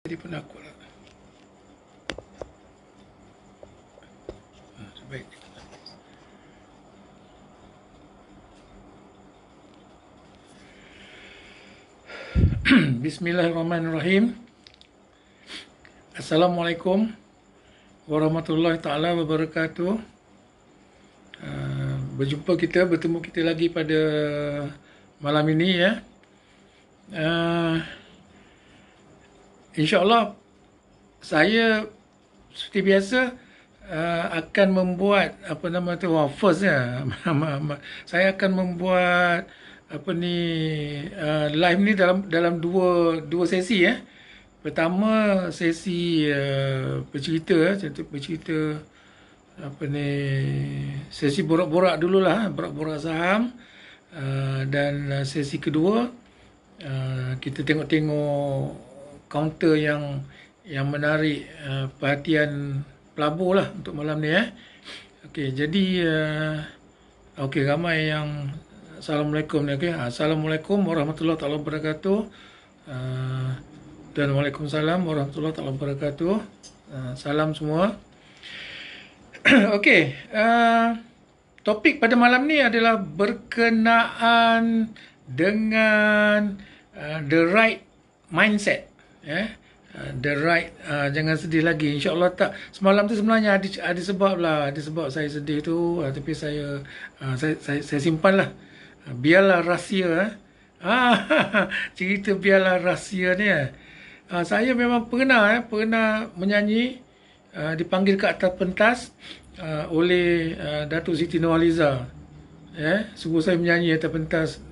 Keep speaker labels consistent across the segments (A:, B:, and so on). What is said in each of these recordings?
A: Jadi penakut lah. Baik. Bismillahirrahmanirrahim. Assalamualaikum warahmatullahi taala wabarakatuh. Bertemu kita lagi pada malam ini ya. InsyaAllah saya seperti biasa akan membuat first ya. Saya akan membuat live ni dalam dua sesi ya. Pertama sesi bercerita sesi borak-borak dululah, borak-borak saham, dan sesi kedua kita tengok kaunter yang menarik perhatian pelabur lah untuk malam ni ya. Okey, jadi ramai yang Assalamualaikum ni. Okey, Assalamualaikum warahmatullahi taala wabarakatuh. Dan Waalaikumsalam warahmatullahi taala wabarakatuh. Salam semua. Okey, topik pada malam ni adalah berkenaan dengan the right mindset. The right, jangan sedih lagi. InsyaAllah tak. Semalam tu sebenarnya ada sebab lah. Ada sebab saya sedih tu. Tapi saya simpan lah. Biarlah rahsia. Cerita biarlah rahsia ni. Saya memang pernah menyanyi, dipanggil ke atas pentas oleh Datuk Siti Nurhaliza. Suruh saya menyanyi atas pentas.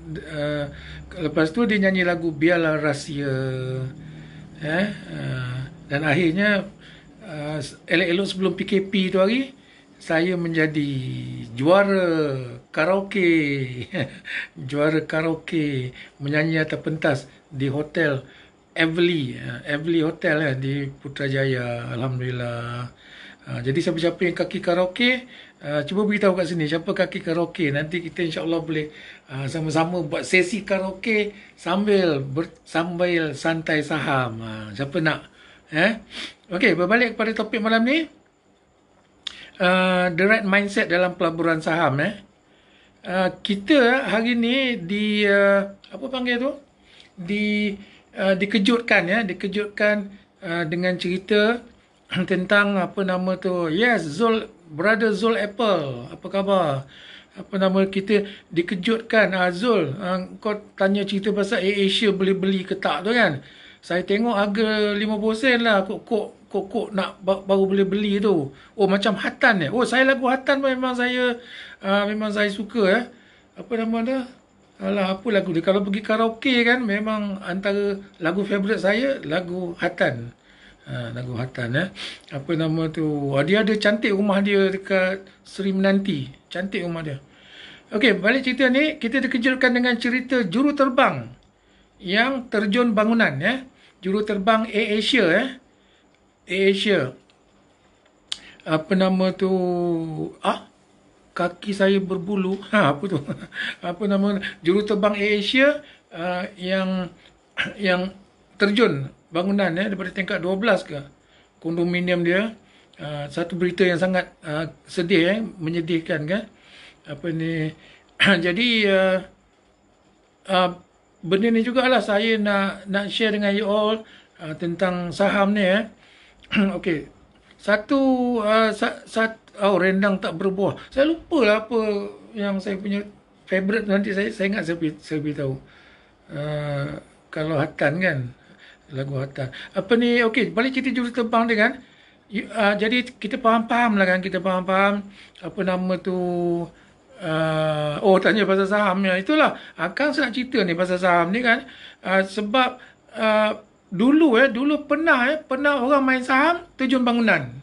A: Lepas tu dia nyanyi lagu Biarlah Rahsia. Dan akhirnya elok-elok sebelum PKP tu hari, saya menjadi juara karaoke. Juara karaoke menyanyi atas pentas di hotel Everly Hotel di Putrajaya. Alhamdulillah. Jadi siapa-siapa yang kaki karaoke, cuba beritahu kat sini siapa kaki karaoke. Nanti kita insya-Allah boleh sama-sama buat sesi karaoke sambil santai saham. Siapa nak? Okey, berbalik kepada topik malam ni. The right mindset dalam pelaburan saham. Kita hari ni dikejutkan dengan cerita tentang Brother Zul Apple. Apa khabar? Kita dikejutkan. Zul, kau tanya cerita pasal AirAsia boleh beli ke tak tu kan? Saya tengok harga 50 sen lah. Kok nak baru boleh beli tu. Oh, macam Hatan saya lagu Hatan memang saya suka Alah, apa lagu dia? Kalau pergi karaoke kan, memang antara lagu favourite saya lagu Hatan. Lagu Hatan dia ada cantik rumah dia dekat Seri Menanti. Cantik rumah dia. Okey, balik cerita ni, kita dikejutkan dengan cerita juruterbang yang terjun bangunan Juruterbang AirAsia AirAsia. Kaki saya berbulu. Juruterbang AirAsia yang terjun bangunan daripada tingkat 12 ke kondominium dia. Satu berita yang sangat sedih, menyedihkan kan. Jadi benda ni jugalah saya nak share dengan you all tentang saham ni. Okey. Rendang tak berbuah. Saya lupa lah apa yang saya punya favorite. Nanti saya ingat saya beritahu. Kalau Hatan kan, lagu Hatan. Okey, balik cerita juruterbang dia kan. Jadi kita faham-faham lah kan. Kita faham-faham tanya pasal saham ya. Itulah Kang nak cerita ni pasal saham ni kan. Sebab dulu pernah orang main saham terjun bangunan.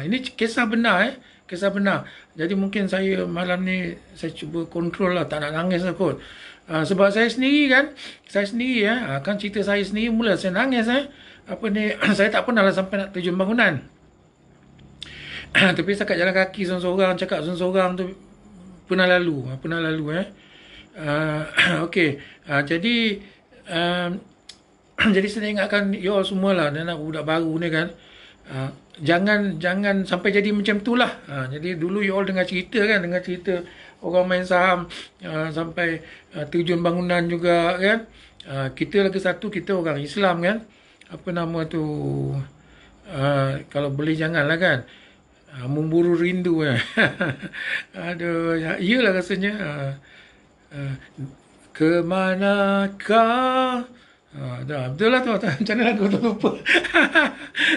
A: Ini kisah benar kisah benar. Jadi mungkin saya malam ni saya cuba kontrol lah, tak nak nangis lah kot. Sebab saya sendiri kan, kan cerita saya sendiri mula saya nangis saya tak pernah lah sampai nak terjun bangunan. Tapi setakat jalan kaki seorang-seorang, cakap seorang-seorang tu pernah lalu. Okey. Jadi Jadi saya ingatkan you all semua lah, anak budak baru ni kan, jangan sampai jadi macam tu lah. Jadi dulu you all dengar cerita kan, dengar cerita orang main saham sampai terjun bangunan juga kan. Kita lagi satu, kita orang Islam kan, apa nama tu, kalau boleh janganlah kan, memburu rindu kan. Aduh, iyalah rasanya. Kemanakah? Dah, betul lah tu. Macam mana lagu tu lupa.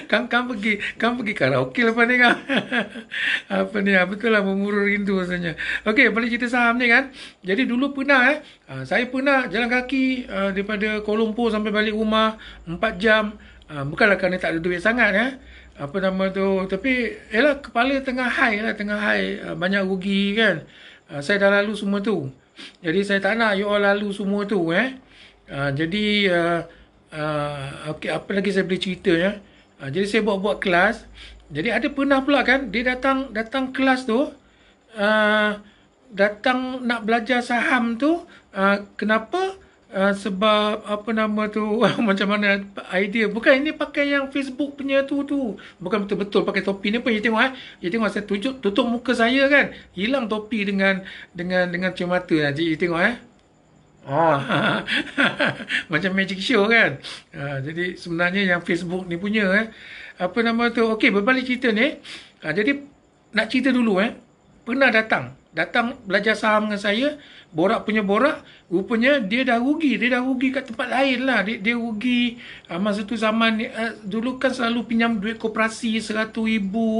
A: Kan pergi karaoke lepas ni kan. Apa ni? Betul lah, memburu rindu rasanya. Okey, boleh cerita saham ni kan. Jadi dulu pernah saya pernah jalan kaki daripada Kuala Lumpur sampai balik rumah 4 jam. Bukanlah kerana tak ada duit sangat apa nama tu, tapi yalah, kepala tengah high lah, banyak rugi kan. Saya dah lalu semua tu. Jadi saya tak nak you all lalu semua tu jadi okey, apa lagi saya boleh cerita jadi saya buat kelas. Jadi ada pernah pula kan, dia datang kelas tu, datang nak belajar saham tu, kenapa? Sebab apa nama tu, macam mana idea, bukan ini pakai yang Facebook punya tu, bukan betul-betul pakai topi ni pun. You tengok you tengok saya tutup muka saya kan, hilang topi dengan cermata. Jadi you tengok macam magic show kan. Jadi sebenarnya yang Facebook ni punya apa nama tu. Okey, berbalik cerita ni. Jadi nak cerita dulu pernah datang belajar saham dengan saya, borak, rupanya dia dah rugi kat tempat lain lah. Dia rugi masa tu zaman dulu kan selalu pinjam duit koperasi 100,000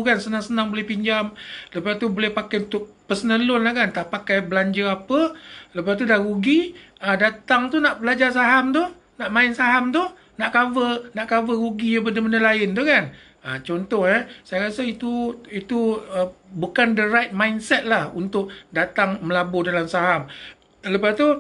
A: kan, senang-senang boleh pinjam. Lepas tu boleh pakai untuk personal loan lah kan, tak pakai belanja apa. Lepas tu dah rugi, datang tu nak belajar saham tu, nak main saham tu, nak cover rugi benda-benda lain tu kan. Contoh saya rasa itu bukan the right mindset lah untuk datang melabur dalam saham. Lepas tu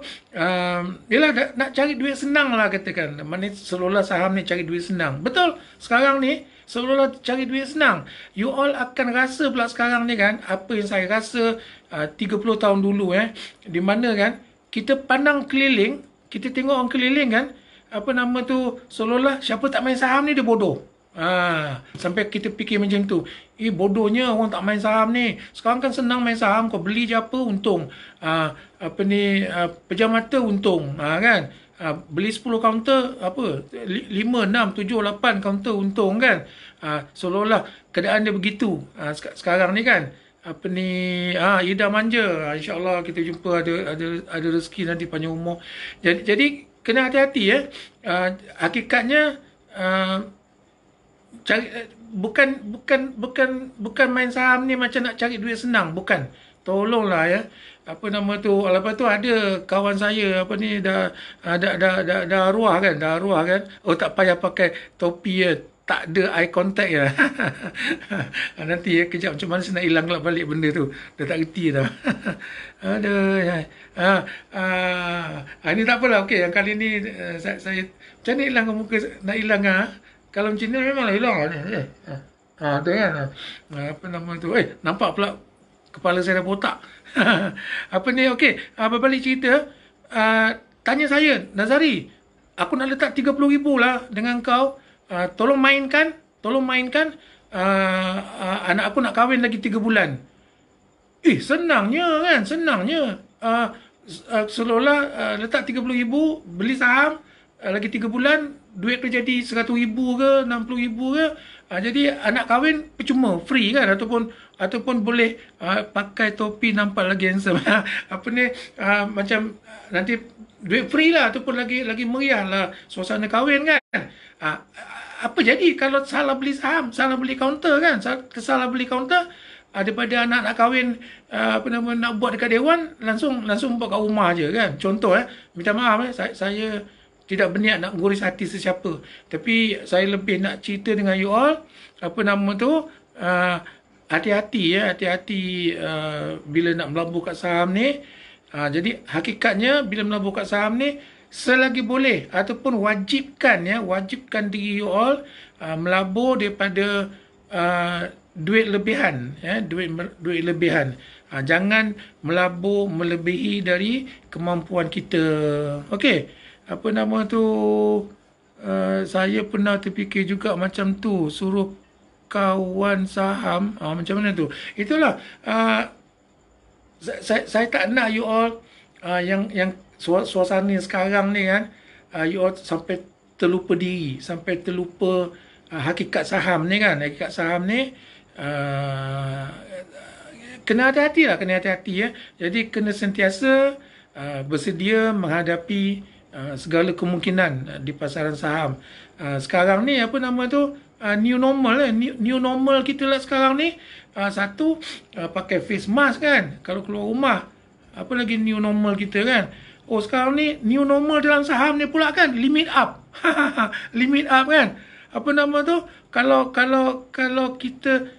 A: yelah, nak cari duit senang lah katakan. Mana seolah saham ni cari duit senang. Betul, sekarang ni seolah cari duit senang. You all akan rasa pula sekarang ni kan, apa yang saya rasa 30 tahun dulu di mana kan, kita pandang keliling, kita tengok orang keliling kan, apa nama tu, seolah siapa tak main saham ni dia bodoh. Sampai kita fikir macam tu. Bodohnya orang tak main saham ni. Sekarang kan senang main saham, kau beli je apa untung. Apa ni, pejam mata untung. Kan? Beli 10 kaunter apa? 5, 6, 7, 8 kaunter untung kan? Seolah-olah keadaan dia begitu. Sekarang ni kan. Apa ni, ida manja. InsyaAllah kita jumpa ada rezeki nanti panjang umur. Jadi kena hati-hati hakikatnya bukan main saham ni macam nak cari duit senang, bukan. Tolonglah apa nama tu. Lepas tu ada kawan saya apa ni dah arwah kan, oh tak payah pakai topi tak ada eye contact nanti kejap macam mana saya nak hilang balik benda tu, dah tak reti dah. Aduh ini tak apalah. Okey, yang kali ni saya macam ni hilang muka, nak hilang kalau macam ni memanglah hilang tu kan. Apa nama tu, nampak pula kepala saya dah botak. Apa ni, okey, berbalik cerita, tanya saya, Nazari, aku nak letak 30,000 lah dengan kau, tolong mainkan anak aku nak kahwin lagi 3 bulan. Senangnya. Seolah letak 30,000, beli saham, lagi 3 bulan, duit tu jadi 100,000 ke 60,000 ke. Jadi anak kahwin percuma, free kan, ataupun boleh pakai topi nampak lagi handsome. Apa ni, macam nanti duit free lah, ataupun lagi meriah lah suasana kahwin kan. Apa jadi kalau salah beli saham, salah beli kaunter kan, salah beli kaunter, daripada anak nak kahwin nak buat dekat dewan, langsung buat kat rumah je kan. Contoh minta maaf saya tidak berniat nak guris hati sesiapa, tapi saya lebih nak cerita dengan you all, apa nama tu, hati-hati bila nak melabur kat saham ni. Jadi hakikatnya bila melabur kat saham ni, selagi boleh ataupun wajibkan diri you all melabur daripada duit lebihan, duit lebihan. Jangan melabur melebihi dari kemampuan kita. Okey, apa nama tu, saya pernah terfikir juga macam tu, suruh kawan saham, macam mana tu? Itulah, saya tak nak you all yang suasana sekarang ni kan, you all sampai terlupa diri, sampai terlupa hakikat saham ni kan. Hakikat saham ni kena hati-hati lah, kena hati-hati ya. Jadi kena sentiasa bersedia menghadapi segala kemungkinan di pasaran saham. Sekarang ni apa nama tu, new normal new normal kita lah sekarang ni. Satu, pakai face mask kan kalau keluar rumah. Apa lagi new normal kita kan? Oh, sekarang ni new normal dalam saham ni pula kan, limit up. Limit up kan. Apa nama tu? Kalau kita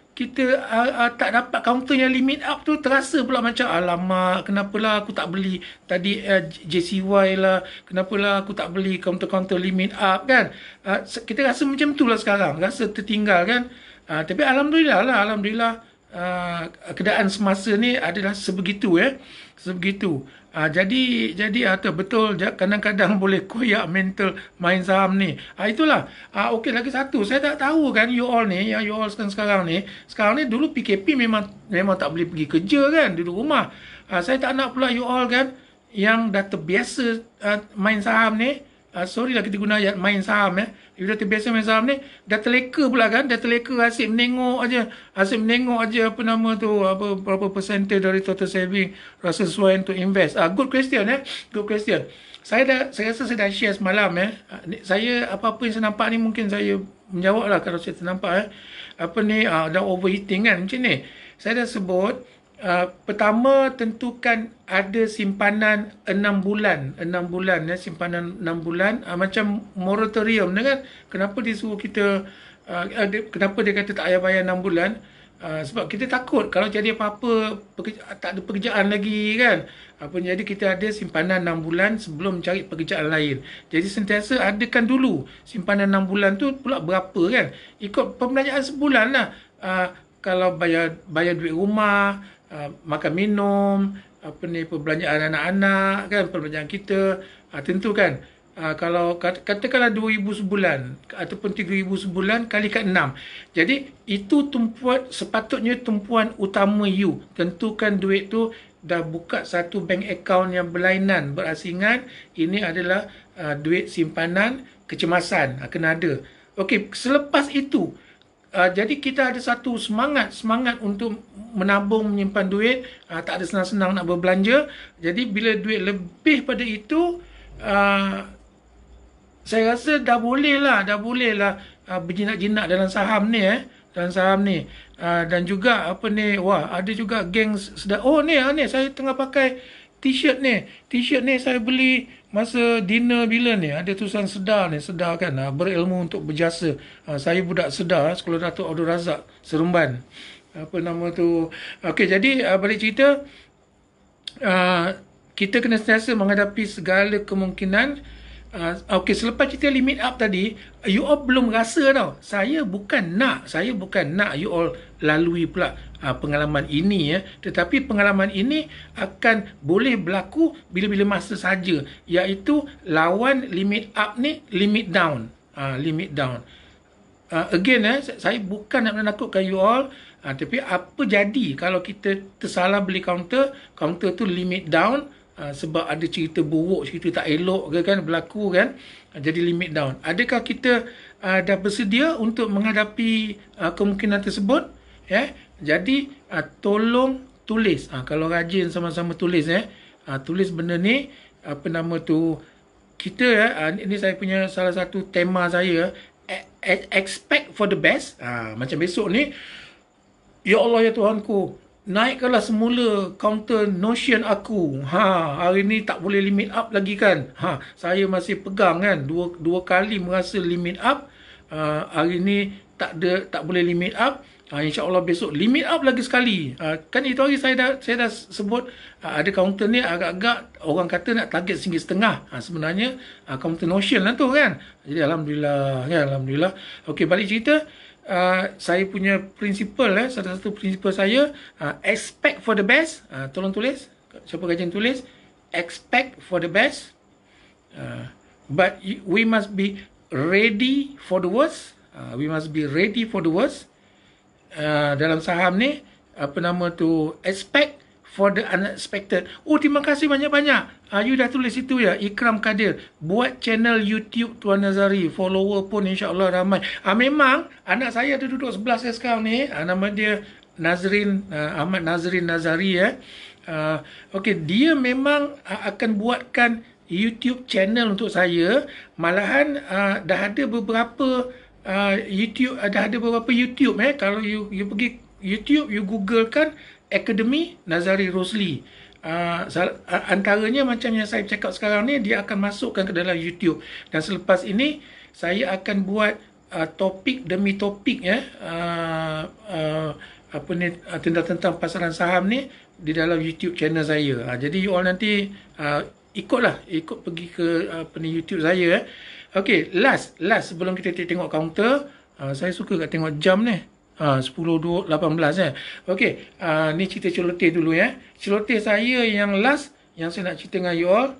A: tak dapat counter yang limit up tu, terasa pula macam alamak, kenapalah aku tak beli tadi JCY lah, kenapalah aku tak beli counter limit up kan. Kita rasa macam tu lah sekarang, rasa tertinggal kan. Tapi alhamdulillah lah, alhamdulillah keadaan semasa ni adalah sebegitu ya, sebegitu. Jadi betul kadang-kadang boleh koyak mental main saham ni. Itulah. Okey, lagi satu, saya tak tahu kan you all ni, yang you all sekarang ni dulu PKP memang tak boleh pergi kerja kan, duduk rumah. Saya tak nak pula you all kan yang dah terbiasa main saham ni. Sorry lah kita guna ayat main saham ya. Dia dah terbiasa main saham ni, dah terleka pula kan, dah terleka asyik menengok aja apa nama tu, berapa percentage dari total saving rasa sesuai untuk invest. Good question ya. Good question. Saya rasa saya dah share semalam ya. Saya apa-apa yang saya nampak ni mungkin saya menjawab lah kalau saya ternampak ya. Apa ni dah overheating kan macam ni. Saya dah sebut pertama, tentukan ada simpanan 6 bulan ya, simpanan 6 bulan. Macam moratorium ni kan, kenapa dia suruh kita kenapa dia kata tak payah bayar 6 bulan? Sebab kita takut kalau jadi apa-apa tak ada pekerjaan lagi kan. Jadi kita ada simpanan 6 bulan sebelum mencari pekerjaan lain. Jadi sentiasa adakan dulu simpanan 6 bulan tu pula berapa kan, ikut pembelanjaan sebulan lah. Kalau bayar duit rumah, makan minum, perbelanjaan anak-anak kan, perbelanjaan kita, tentu kan. Kalau katakanlah 2,000 sebulan ataupun 3,000 sebulan kali kat 6. Jadi itu sepatutnya tumpuan utama you. Tentukan duit tu dah buka satu bank account yang berlainan, berasingan. Ini adalah duit simpanan kecemasan, kena ada. Okey, selepas itu jadi kita ada satu semangat untuk menabung, menyimpan duit. Tak ada senang-senang nak berbelanja. Jadi bila duit lebih pada itu, saya rasa dah boleh lah berjinak-jinak dalam saham ni dalam saham ni. Dan juga ada juga geng sedar. Oh ni saya tengah pakai t-shirt ni saya beli masa dinner bila ni, ada tulisan sedar kan, berilmu untuk berjasa. Saya budak sedar, Sekolah Datuk Abdul Razak Seremban. Apa nama tu? Okey, jadi balik cerita, kita kena sentiasa menghadapi segala kemungkinan. Okey, selepas kita limit up tadi, you all belum rasa tau. Saya bukan nak you all lalui pula pengalaman ini ya, tetapi pengalaman ini akan boleh berlaku bila-bila masa saja, iaitu lawan limit up ni limit down. Again saya bukan nak menakutkan you all, tapi apa jadi kalau kita tersalah beli counter tu limit down, sebab ada cerita buruk, cerita tak elok ke kan berlaku kan, jadi limit down. Adakah kita dah bersedia untuk menghadapi kemungkinan tersebut ya? Jadi tolong tulis, kalau rajin sama-sama tulis tulis benda ni, apa nama tu, kita ini saya punya salah satu tema saya, expect for the best. Macam besok ni, ya Allah ya Tuhanku, naikkanlah semula counter Notion aku. Hari ni tak boleh limit up lagi kan. Saya masih pegang kan, dua kali merasa limit up. Hari ni tak boleh limit up. InsyaAllah besok limit up lagi sekali. Kan itu hari saya dah sebut, ada counter ni agak-agak orang kata nak target RM1.5. Sebenarnya counter Notion lah tu kan. Jadi alhamdulillah ya, alhamdulillah. Okey, balik cerita, saya punya prinsipal salah satu prinsipal saya, expect for the best. Tolong tulis, siapa kajian tulis, expect for the best, but we must be ready for the worst. We must be ready for the worst. Dalam saham ni, apa nama tu, expect for the unexpected. Oh, terima kasih banyak-banyak. You dah tulis itu ya, Ikram Kadir. Buat channel YouTube Tuan Nazari. Follower pun insya-Allah ramai. Memang anak saya ada duduk sebelah saya sekarang ni. Nama dia Nazrin, Ahmad Nazrin Nazari ya. Okey, dia memang akan buatkan YouTube channel untuk saya. Malahan dah ada beberapa YouTube, dah ada beberapa YouTube kalau you pergi YouTube, you googlekan Academy Nazari Rosli. Antaranya macam yang saya cakap sekarang ni, dia akan masukkan ke dalam YouTube. Dan selepas ini saya akan buat topik demi topik apa ni, tentang pasaran saham ni di dalam YouTube channel saya. Jadi you all nanti ikut pergi ke YouTube saya. Okey, last sebelum kita tengok counter, saya suka kat tengok jam ni. 10:18 Okey, ni cerita celoteh dulu ya. Celoteh saya yang last yang saya nak cerita dengan you all.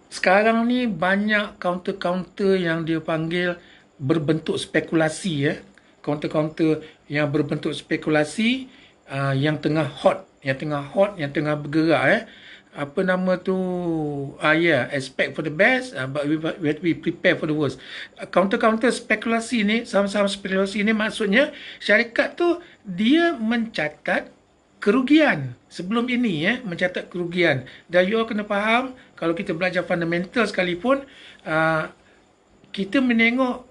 A: Sekarang ni banyak counter-counter yang dia panggil berbentuk spekulasi ya. Counter-counter yang berbentuk spekulasi yang tengah hot, yang tengah bergerak ya. Apa nama tu, expect for the best, but we have to be prepared for the worst. Counter spekulasi ni, saham-saham spekulasi ni maksudnya syarikat tu dia mencatat kerugian sebelum ini ya, mencatat kerugian. Dan you all kena faham, kalau kita belajar fundamental sekalipun, kita menengok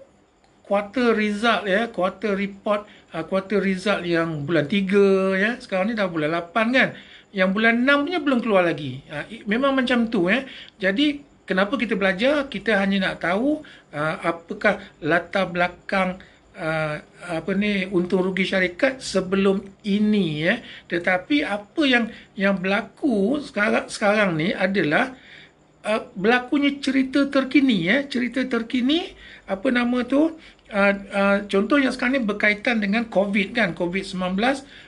A: quarter result ya, quarter report, quarter result yang bulan 3 ya. Sekarang ni dah bulan 8 kan. Yang bulan 6 punya belum keluar lagi. Memang macam tu ya. Jadi kenapa kita belajar? Kita hanya nak tahu apakah latar belakang untung rugi syarikat sebelum ini ya. Tetapi apa yang berlaku sekarang ni adalah berlakunya cerita terkini ya. Cerita terkini, apa nama tu, contoh yang sekarang ni berkaitan dengan COVID kan, COVID-19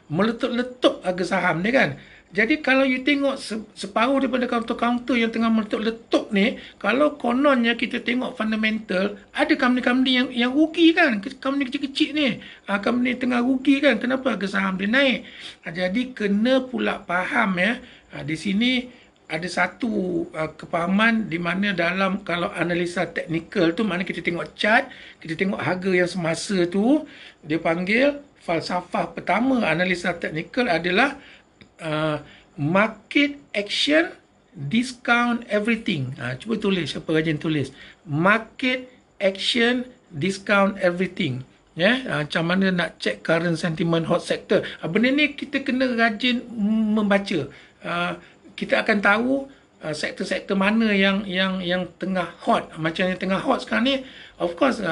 A: meletup-letup harga saham ni kan. Jadi kalau you tengok separuh daripada counter-counter yang tengah meletup-letup ni, kalau kononnya kita tengok fundamental, ada company-company yang rugi kan, company kecil-kecil ni, company tengah rugi kan, kenapa harga saham dia naik? Jadi kena pula faham ya, di sini ada satu kepahaman di mana dalam, kalau analisa teknikal tu, mana kita tengok chart, kita tengok harga yang semasa tu, dia panggil falsafah pertama analisa teknikal adalah market action discount everything. Cuba tulis, siapa rajin tulis, market action discount everything ya. Macam mana nak check current sentiment hot sector. Benda ni kita kena rajin membaca. Kita akan tahu sektor-sektor mana yang tengah hot. Macam yang tengah hot sekarang ni, of course,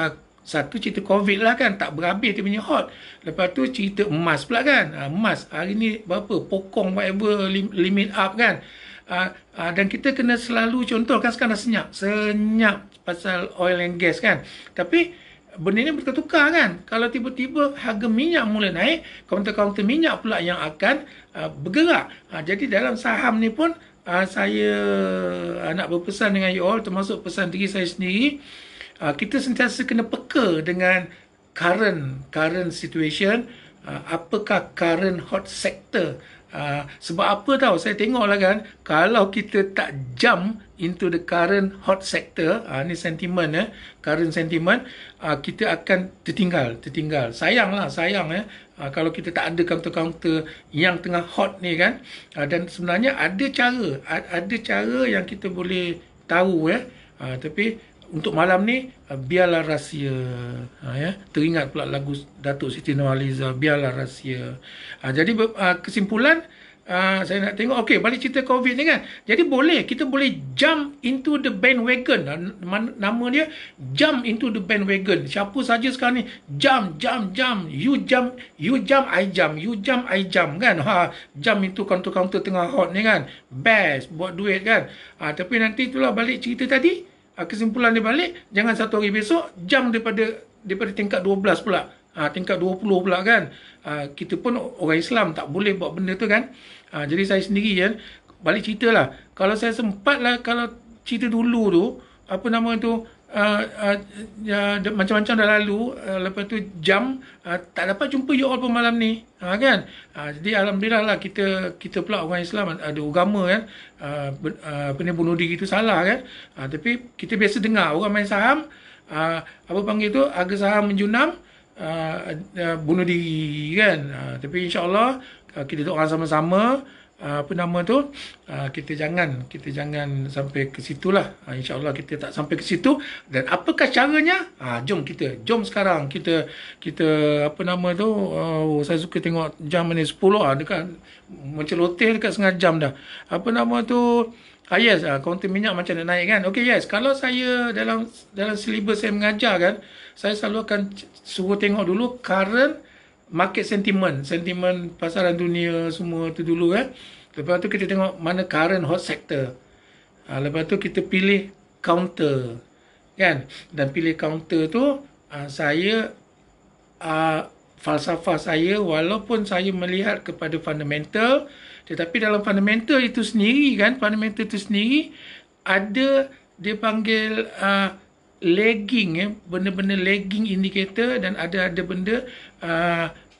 A: satu cerita COVID lah kan, tak berhabis dia punya hot. Lepas tu cerita emas pula kan. Emas hari ni berapa, pokong whatever, limit up kan. Dan kita kena selalu contoh kan, sekarang dah senyap pasal oil and gas kan. Tapi benda ni bertukar-tukar kan. Kalau tiba-tiba harga minyak mula naik, kaunter-kaunter minyak pula yang akan bergerak. Jadi dalam saham ni pun saya nak berpesan dengan you all, termasuk pesan diri saya sendiri, kita sentiasa kena peka dengan current situation, apakah current hot sector. Sebab apa tahu, saya tengoklah kan, kalau kita tak jump into the current hot sector, ni sentiment current sentiment, kita akan tertinggal. Sayang kalau kita tak ada counter-counter yang tengah hot ni kan. Dan sebenarnya ada cara yang kita boleh tahu ya. Tapi untuk malam ni, biarlah rahsia. Ya, teringat pula lagu Datuk Siti Nurhaliza, biarlah rahsia. Jadi kesimpulan, saya nak tengok, okey, balik cerita COVID ni kan. Jadi kita boleh jump into the bandwagon. Nama dia jump into the bandwagon. Siapa saja sekarang ni jump. You jump, I jump. You jump, I jump kan. Jump into counter-counter tengah hot ni kan. Best, buat duit kan. Tapi nanti itulah balik cerita tadi. Kesimpulan dia balik, jangan satu hari besok jump daripada tingkat 12 pula, tingkat 20 pula kan. Kita pun orang Islam, tak boleh buat benda tu kan. Jadi saya sendiri kan, balik cerita lah, kalau saya sempat lah, kalau cerita dulu tu, apa nama tu, macam-macam dah lalu, lepas tu jam tak dapat jumpa you all pun malam ni, kan. Jadi alhamdulillah lah, kita pula orang Islam ada agama kan, apa ni, bunuh diri itu salah kan. Tapi kita biasa dengar orang main saham, apa panggil tu, harga saham menjunam, bunuh diri kan. Tapi insyaAllah kita doa sama-sama, apa nama tu, kita jangan sampai ke situlah. InsyaAllah kita tak sampai ke situ. Dan apakah caranya? Jom sekarang kita apa nama tu, saya suka tengok jam ni 10 dekat menceloteh dekat setengah jam dah. Apa nama tu, yes, kaunter minyak macam nak naik kan. Okay, yes, kalau saya dalam silibus saya mengajar kan, saya selalu akan suruh tengok dulu current market sentiment pasaran dunia semua tu dulu kan. Lepas tu kita tengok mana current hot sector. Lepas tu kita pilih counter kan. Dan pilih counter tu, saya falsafah saya, walaupun saya melihat kepada fundamental, tetapi dalam fundamental itu sendiri kan, ada dia panggil lagging, benda-benda lagging indicator, dan ada benda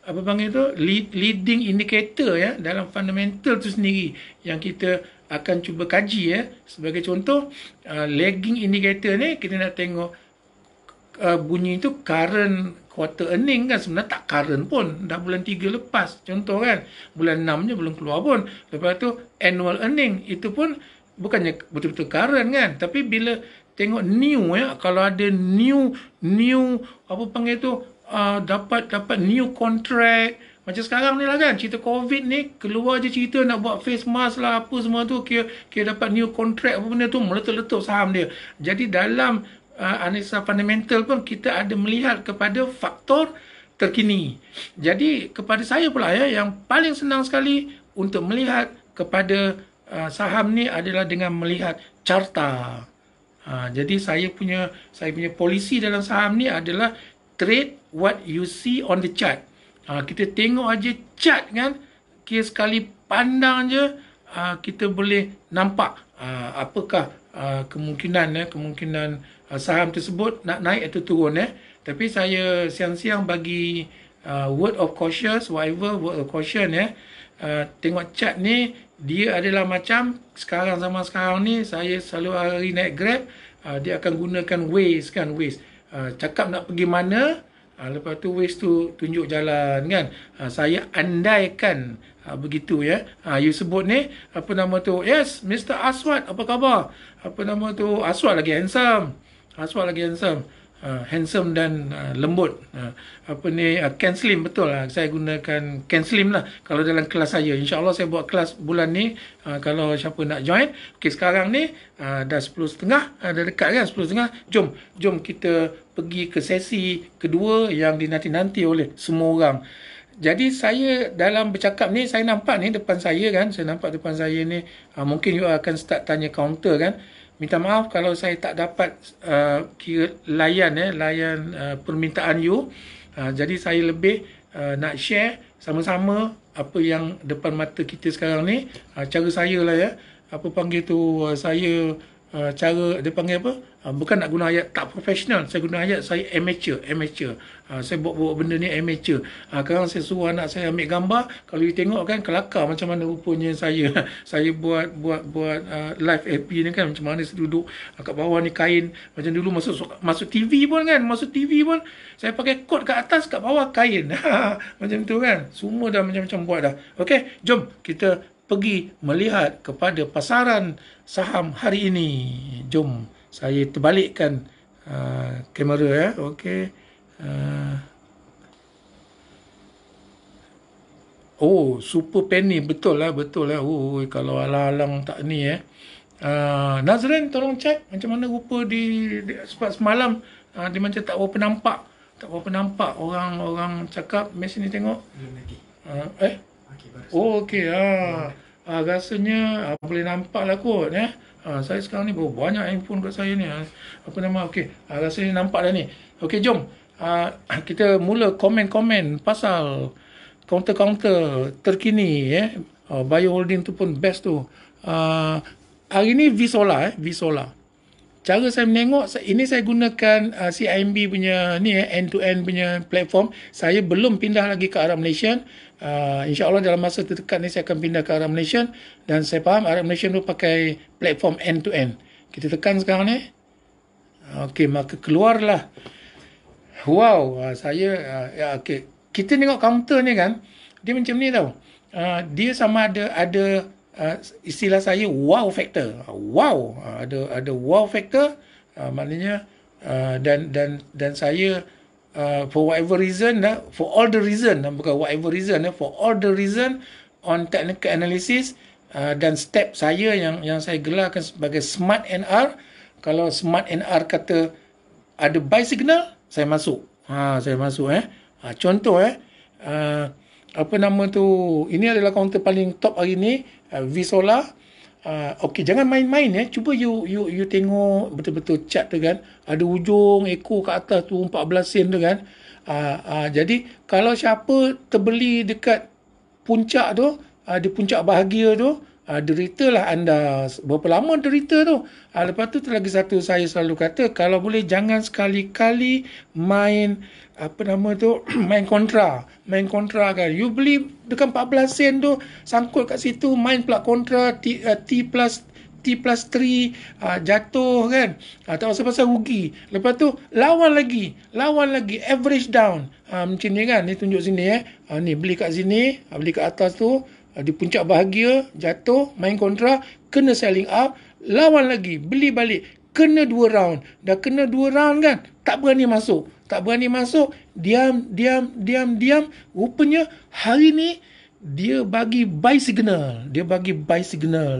A: apa panggil tu, leading indicator ya, dalam fundamental tu sendiri yang kita akan cuba kaji. Sebagai contoh, lagging indicator ni kita nak tengok bunyi tu current quarter earning kan, sebenarnya tak current pun, dah bulan 3 lepas contoh kan, bulan 6 je belum keluar pun. Lepas tu annual earning itu pun bukannya betul-betul current kan, tapi bila tengok new kalau ada new apa panggil tu, dapat new contract macam sekarang ni lah kan, cerita COVID ni, keluar je cerita nak buat face mask lah apa semua tu, kira dapat new contract apa benda tu, meletup-letup saham dia. Jadi dalam analisa fundamental pun kita ada melihat kepada faktor terkini. Jadi kepada saya pula yang paling senang sekali untuk melihat kepada saham ni adalah dengan melihat carta. Jadi saya punya polisi dalam saham ni adalah trade what you see on the chart. Kita tengok aja chart kan, kira sekali pandang je kita boleh nampak apakah kemungkinan saham tersebut nak naik atau turun. Tapi saya siang-siang bagi word of caution, word of caution tengok chart ni, dia adalah macam zaman sekarang ni, saya selalu hari naik Grab, dia akan gunakan Waze kan, cakap nak pergi mana, lepas tu Waze tu tunjuk jalan kan. Saya andaikan begitu you sebut ni, apa nama tu, yes Mr. Aswad, apa khabar, apa nama tu, Aswad lagi handsome, handsome dan lembut. Apa ni, Ken Slim, betul lah, saya gunakan Ken Slim lah kalau dalam kelas saya. InsyaAllah saya buat kelas bulan ni, kalau siapa nak join. Okay, sekarang ni dah 10.30, dah dekat kan 10.30. Jom kita pergi ke sesi kedua yang dinanti-nanti oleh semua orang. Jadi saya dalam bercakap ni, saya nampak ni depan saya kan, ni, mungkin you akan start tanya counter kan. Minta maaf kalau saya tak dapat kira layan permintaan you. Jadi saya lebih nak share sama-sama apa yang depan mata kita sekarang ni. Cara saya lah apa panggil tu, saya cara dia panggil apa, bukan nak guna ayat tak profesional, saya guna ayat saya amateur. Saya buat benda ni amateur. Sekarang saya suruh anak saya ambil gambar, kalau you tengok kan kelakar macam mana rupanya saya buat live FB ni kan, macam mana saya duduk kat bawah ni kain, macam dulu masuk TV pun saya pakai kot kat atas, kat bawah kain. Macam tu kan, semua dah macam-macam buat dah. Okey, jom kita pergi melihat kepada pasaran saham hari ini. Jom saya terbalikkan kamera okey. Super penny, betul lah. Kalau alang-alang tak ni Nazrin tolong cek macam mana rupa di sebab semalam dia macam tak berapa nampak orang cakap mes ni, tengok belum lagi. Okey, rasanya boleh nampak lah kot saya sekarang ni banyak handphone kat saya ni, apa nama, okey, rasanya nampak dah ni. Okey, jom kita mula komen-komen pasal counter terkini buy holding tu pun best tu. Hari ni Vsolar cara saya menengok, ini saya gunakan CIMB punya ni end-to-end punya platform. Saya belum pindah lagi ke Arab Malaysia. InsyaAllah dalam masa terdekat ni saya akan pindah ke Arab Malaysia. Dan saya faham Arab Malaysia tu pakai platform end-to-end. Kita tekan sekarang ni. Okey, maka keluarlah. Wow, saya okey. Kita tengok counter ni kan, dia macam ni tau. Dia sama ada istilah saya wow factor. Wow, ada wow factor, maknanya dan saya for whatever reason, for all the reason, bukan whatever reason, for all the reason on technical analysis, dan step saya yang saya gelarkan sebagai Smart NR. Kalau Smart NR kata ada buy signal, saya masuk. Saya masuk. Contoh apa nama tu, ini adalah counter paling top hari ni, VSolar. Okey, jangan main-main cuba you tengok betul-betul chart tu kan, ada ujung ekor ke atas tu 14 sen tu kan. Jadi kalau siapa terbeli dekat puncak tu, di puncak bahagia tu, deritalah anda. Berapa lama derita tu. Lepas tu lagi satu, saya selalu kata, kalau boleh jangan sekali-kali main main kontra kan. You beli dekat 14 sen tu, sangkut kat situ, main pula kontra T plus 3, jatuh kan. Tak pasal-pasal rugi. Lepas tu lawan lagi, average down. Macam ni kan, ni tunjuk sini ni beli kat sini, beli kat atas tu, di puncak bahagia, jatuh, main kontra, kena selling up, lawan lagi, beli balik, kena 2 round. Dah kena 2 round kan, tak berani masuk. Diam. Rupanya hari ni dia bagi buy signal.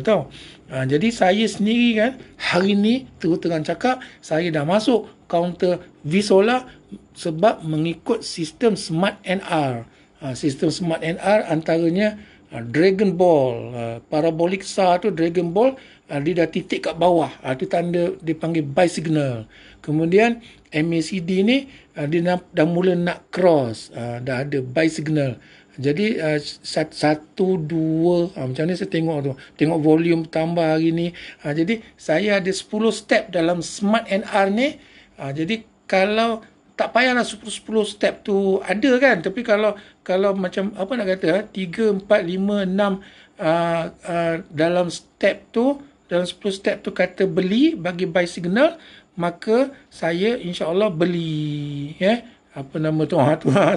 A: Tau. Jadi saya sendiri kan, hari ni terus terang cakap, saya dah masuk counter VSolar sebab mengikut sistem Smart NR. Sistem Smart NR antaranya Dragon Ball, parabolic SAR tu Dragon Ball, dia dah titik kat bawah, tu tanda dia panggil buy signal. Kemudian MACD ni dia dah mula nak cross, dah ada buy signal. Jadi 1, 2 macam ni saya tengok volume tambah hari ni. Jadi saya ada 10 step dalam Smart NR ni. Jadi kalau tak payahlah 10 step tu ada kan, tapi kalau macam apa nak kata 3, 4, 5, 6 dalam step tu, dalam 10 step tu kata beli bagi buy signal, maka saya insya-Allah beli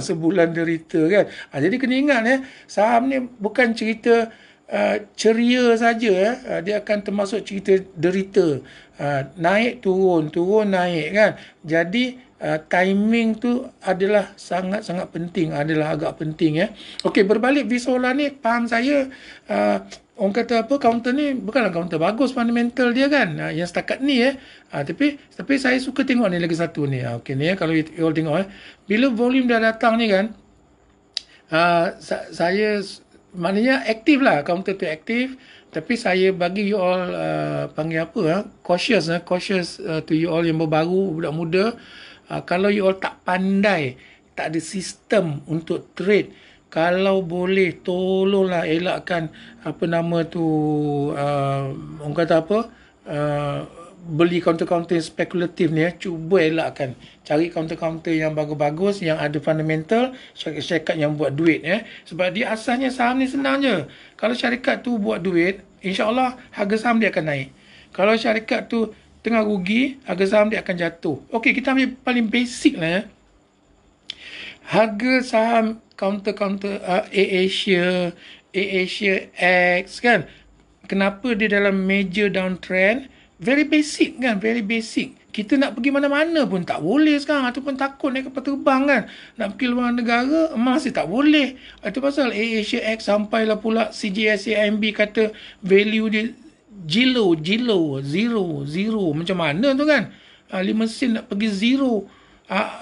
A: sebulan derita kan. Jadi kena ingat saham ni bukan cerita ceria saja, dia akan termasuk cerita derita, naik turun naik kan. Jadi timing tu adalah sangat-sangat penting, adalah agak penting Okey, berbalik VSolar ni, faham saya orang kata apa, counter ni bukanlah counter bagus fundamental dia kan, yang setakat ni tapi saya suka tengok ni lagi satu ni. Okey ni kalau you all tengok bila volume dah datang ni kan, saya maknanya aktif lah, counter tu aktif, tapi saya bagi you all panggil apa cautious to you all yang berbaru, budak muda. Kalau you all tak pandai, tak ada sistem untuk trade, kalau boleh tolonglah elakkan orang kata beli counter-counter spekulatif ni cuba elakkan. Cari counter-counter yang bagus-bagus, yang ada fundamental, syarikat yang buat duit sebab dia asalnya saham ni senang je. Kalau syarikat tu buat duit, insya-Allah harga saham dia akan naik. Kalau syarikat tu tengah rugi, harga saham dia akan jatuh. Okey, kita ambil paling basic lah harga saham counter AirAsia X kan, kenapa dia dalam major downtrend? Very basic kan, very basic. Kita nak pergi mana-mana pun tak boleh sekarang, ataupun takut naik kapal terbang kan, nak pergi luar negara masih tak boleh. Itu pasal AirAsia X sampailah pula CGS-CIMB kata value dia zero, macam mana tu kan, 5 sen nak pergi zero.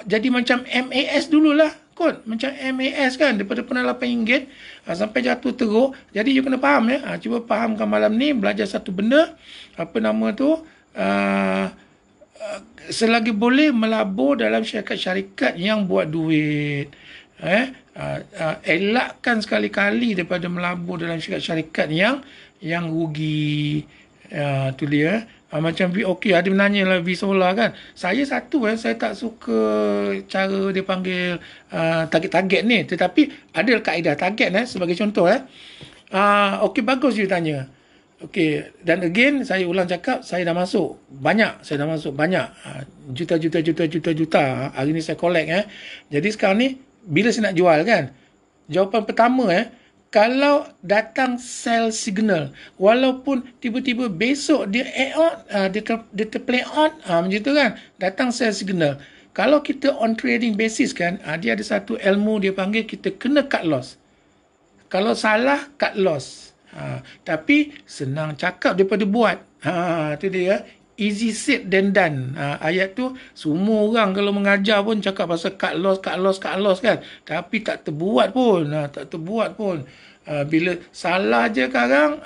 A: Jadi macam MAS dululah kot, macam MAS kan, daripada pernah RM8 sampai jatuh teruk. Jadi you kena faham cuba fahamkan malam ni, belajar satu benda, selagi boleh melabur dalam syarikat-syarikat yang buat duit. Elakkan sekali-kali daripada melabur dalam syarikat-syarikat yang rugi. Tu dia. Macam okey, ada menanya lah Vsola kan. Saya satu saya tak suka cara dia panggil target-target ni. Tetapi ada kaedah target sebagai contoh okey, bagus you tanya. Okey, dan again saya ulang cakap, saya dah masuk banyak, juta. Hari ni saya collect Jadi sekarang ni bila saya nak jual kan, jawapan pertama kalau datang sell signal, walaupun tiba-tiba besok dia add on, dia terplay on, macam tu kan, datang sell signal. Kalau kita on trading basis kan, dia ada satu ilmu dia panggil kita kena cut loss. Kalau salah, cut loss. Tapi senang cakap daripada buat. Itu dia. Easy said than done. Ayat tu semua orang kalau mengajar pun cakap pasal cut loss kan. Tapi tak terbuat pun. Bila salah je sekarang,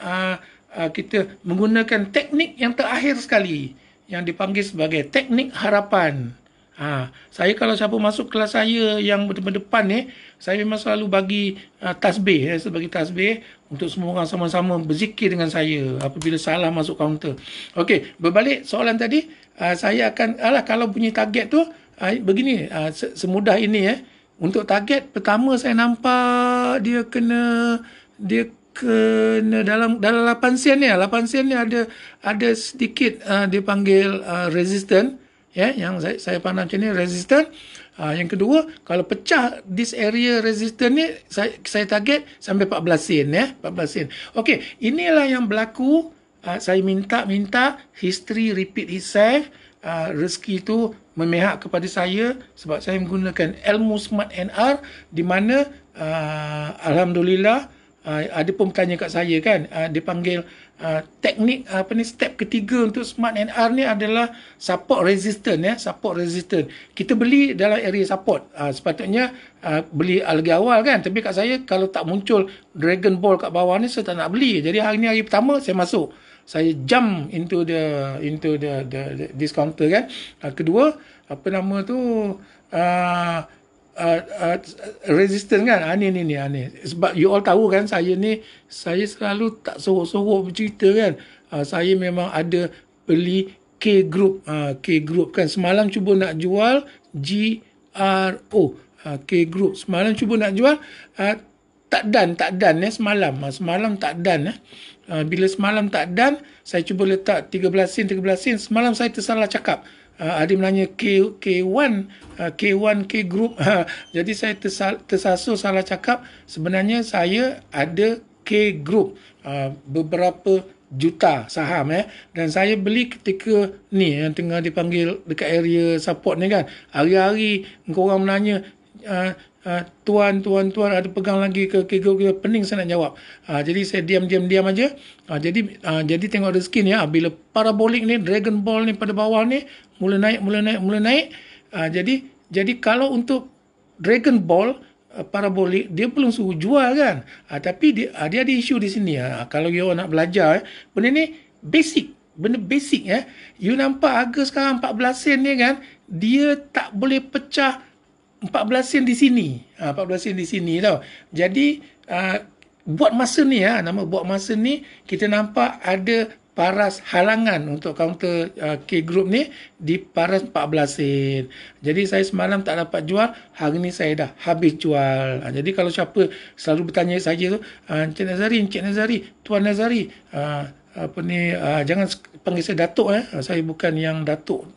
A: kita menggunakan teknik yang terakhir sekali yang dipanggil sebagai teknik harapan. Saya kalau siapa masuk kelas saya yang berdepan ni, saya memang selalu bagi tasbih sebagai tasbih untuk semua orang sama-sama berzikir dengan saya apabila salah masuk kaunter. Okey, berbalik soalan tadi, saya akan kalau bunyi target tu begini, semudah ini Untuk target pertama saya nampak dia kena dalam 8 sen ni. 8 sen ni ada sedikit dia panggil resistance yang saya pandang macam ni, resistance. Yang kedua, kalau pecah this area resistance ni, saya target sampai 14 sen 14 sen. Okey, inilah yang berlaku. Saya minta history repeat itself. Rezeki tu memihak kepada saya sebab saya menggunakan ilmu Smart NR, di mana alhamdulillah ada pun bertanya kat saya kan, dia panggil teknik step ketiga untuk Smart NR ni adalah support resistance support resistance. Kita beli dalam area support, sepatutnya beli lagi awal kan, tapi kat saya kalau tak muncul Dragon Ball kat bawah ni saya tak nak beli. Jadi hari ni hari pertama saya masuk, saya jump into the discounter kan. Kedua, apa nama tu, resistance kan, ni sebab you all tahu kan, saya selalu tak sorok-sorok bercerita kan. Saya memang ada beli K group kan. Semalam cuba nak jual GRO, K group semalam cuba nak jual, tak done semalam tak done bila semalam tak done, saya cuba letak 13 sen. Semalam saya tersalah cakap. Ada menanya K1 K group. Jadi saya tersasul salah cakap. Sebenarnya saya ada K group, beberapa juta saham dan saya beli ketika ni yang tengah dipanggil dekat area support ni kan. Hari-hari korang menanya, tuan ada pegang lagi ke pening saya nak jawab. Jadi saya diam aja. Jadi tengok rezeki ni, bila parabolik ni, Dragon Ball ni pada bawah ni mula naik. Jadi kalau untuk Dragon Ball parabolik, dia belum suruh jual kan. Tapi dia ada isu di sini. Kalau you nak belajar, benda ni benda basic You nampak harga sekarang 14 sen ni kan, dia tak boleh pecah 14 sen di sini. 14 sen di sini tau. Jadi buat masa ni nama buat masa ni, kita nampak ada paras halangan untuk counter K group ni di paras 14 sen. Jadi saya semalam tak dapat jual, hari ni saya dah habis jual. Jadi kalau siapa selalu bertanya saya tu, Encik Nazari, Tuan Nazari, jangan panggil saya Datuk saya bukan yang Datuk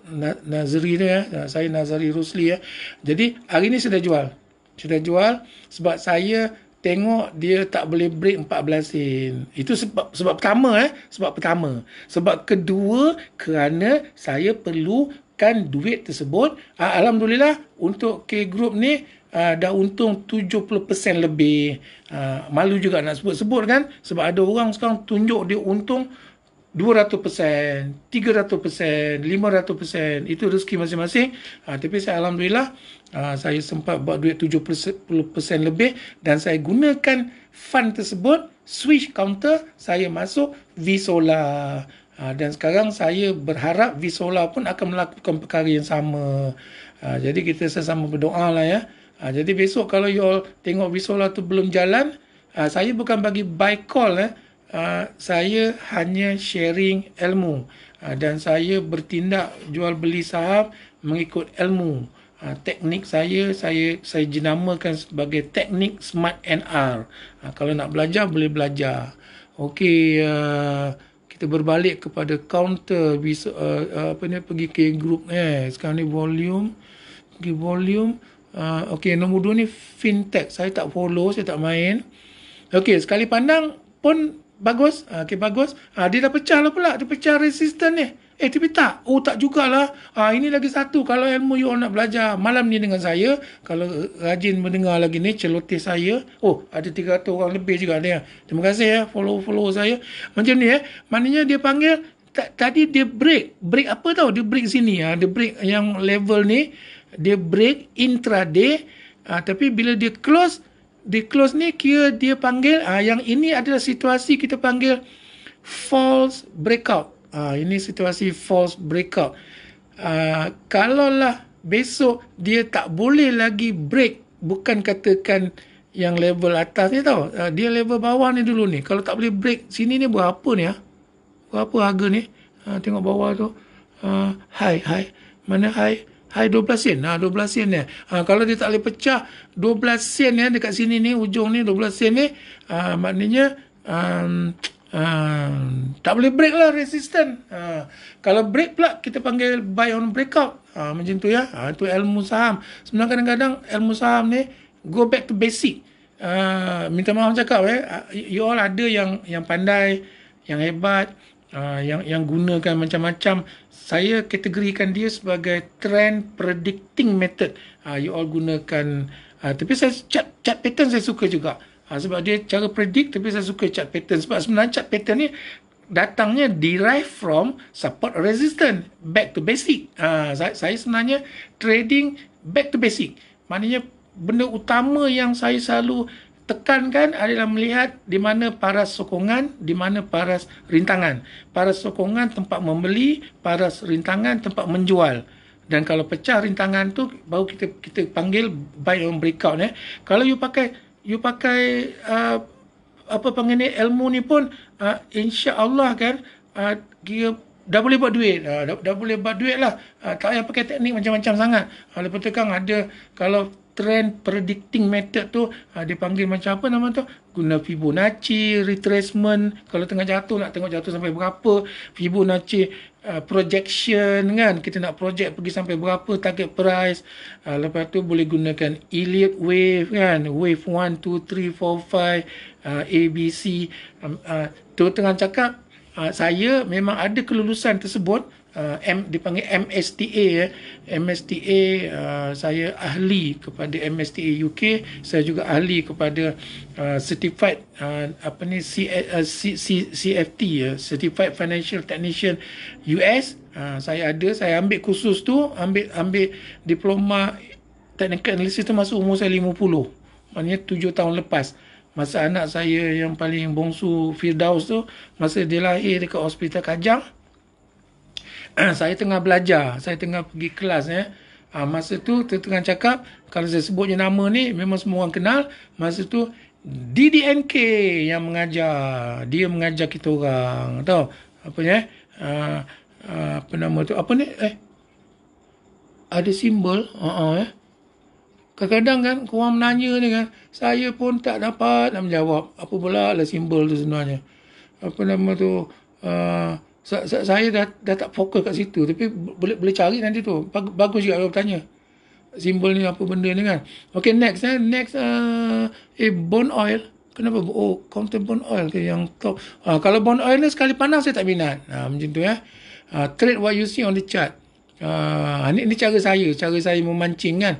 A: Nazri tu saya Nazari Rusli Jadi hari ni saya dah jual sebab saya tengok dia tak boleh break 14 sen. Itu sebab pertama Sebab kedua, kerana saya perlukan duit tersebut. Alhamdulillah untuk K group ni dah untung 70% lebih. Malu juga nak sebut-sebut kan, sebab ada orang sekarang tunjuk dia untung 200%, 300%, 500%. Itu rezeki masing-masing. Tapi saya alhamdulillah, saya sempat buat duit 70% lebih, dan saya gunakan fund tersebut, switch counter, saya masuk Vsola. Dan sekarang saya berharap Vsola pun akan melakukan perkara yang sama. Jadi kita sesama berdoa lah jadi besok kalau you all tengok Vsola tu belum jalan, saya bukan bagi buy call saya hanya sharing ilmu, dan saya bertindak jual beli saham mengikut ilmu. Teknik saya jenamakan sebagai teknik Smart NR. Kalau nak belajar boleh belajar. Okey, kita berbalik kepada counter, pergi ke group sekarang ni volume, pergi volume. Okey, nombor 2 ni fintech. Saya tak follow, saya tak main. Okey, sekali pandang pun bagus. Okey, bagus. Dia dah pecah lah pula. Dia pecah resisten ni. Tapi tak. Oh, tak jugalah. Ini lagi satu. Kalau ilmu you all nak belajar malam ni dengan saya, kalau rajin mendengar lagi ni, celoteh saya. Oh, ada 300 orang lebih juga dia. Terima kasih ya, follow saya. Macam ni maknanya dia panggil, tadi dia break. Break apa tau? Dia break sini. Dia break yang level ni. Dia break intraday. Tapi bila dia close ni kira dia panggil, yang ini adalah situasi kita panggil false breakout. Ini situasi false breakout. Kalaulah besok dia tak boleh lagi break, bukan katakan yang level atas ni tau, dia level bawah ni dulu ni. Kalau tak boleh break sini ni, berapa ni berapa harga ni? Tengok bawah tu. High mana high 12 sen. 12 sen ni. Kalau dia tak boleh pecah 12 sen dekat sini ni, ujung ni 12 sen ni, maknanya tak boleh break lah resisten. Kalau break pula kita panggil buy on breakout. Macam tu ya. Itu ilmu saham. Sebenarnya kadang-kadang ilmu saham ni go back to basic. Minta maaf cakap you all ada yang pandai, yang hebat, yang gunakan macam-macam. Saya kategorikan dia sebagai trend predicting method. You all gunakan, tapi saya chart pattern saya suka juga. Sebab dia cara predict, tapi saya suka chart pattern. Sebab sebenarnya chart pattern ni datangnya derive from support resistance, back to basic. Saya sebenarnya trading back to basic. Maknanya benda utama yang saya selalu tekankan adalah melihat di mana paras sokongan, di mana paras rintangan. Paras sokongan tempat membeli, paras rintangan tempat menjual. Dan kalau pecah rintangan tu, baru kita panggil buy on breakout. Kalau you pakai apa panggil ni, ilmu ni pun, insya-Allah kan, dia dah boleh buat duit. Dah boleh buat duit lah. Tak payah pakai teknik macam-macam sangat. Lepas tu kan ada, kalau trend predicting method tu, dipanggil macam apa nama tu? Guna Fibonacci, retracement. Kalau tengah jatuh, nak tengok jatuh sampai berapa. Fibonacci projection kan. Kita nak project pergi sampai berapa target price. Lepas tu boleh gunakan Elliott wave kan. Wave 1, 2, 3, 4, 5, ABC. Tu tengah cakap, saya memang ada kelulusan tersebut. Dipanggil MSTA. MSTA, saya ahli kepada MSTA UK. Saya juga ahli kepada certified CFT, Certified Financial Technician US. Saya ambil kursus tu, ambil diploma technical analysis tu masa umur saya 50. Maknanya 7 tahun lepas. Masa anak saya yang paling bongsu, Firdaus tu, masa dia lahir dekat Hospital Kajang, saya tengah belajar, saya tengah pergi kelas. Masa tu tengah cakap, kalau saya sebut je nama ni, memang semua orang kenal. Masa tu DDNK yang mengajar, dia mengajar kita orang, tahu apa ni? Apa nama tu? Apa ni? Ada simbol. Kadang-kadang kan korang menanya ni kan, saya pun tak dapat nak menjawab. Apa pula lah simbol tu sebenarnya? Apa nama tu? Saya dah tak fokus kat situ, tapi boleh cari nanti tu. Bagus juga kalau bertanya. Simbol ni apa benda ni kan. Okay, next. Bone oil. Kenapa? Oh, counter bone oil ke yang top. Kalau bone oil ni sekali pandang saya tak minat. Macam tu ya. Trade what you see on the chart. Ni cara saya memancing kan.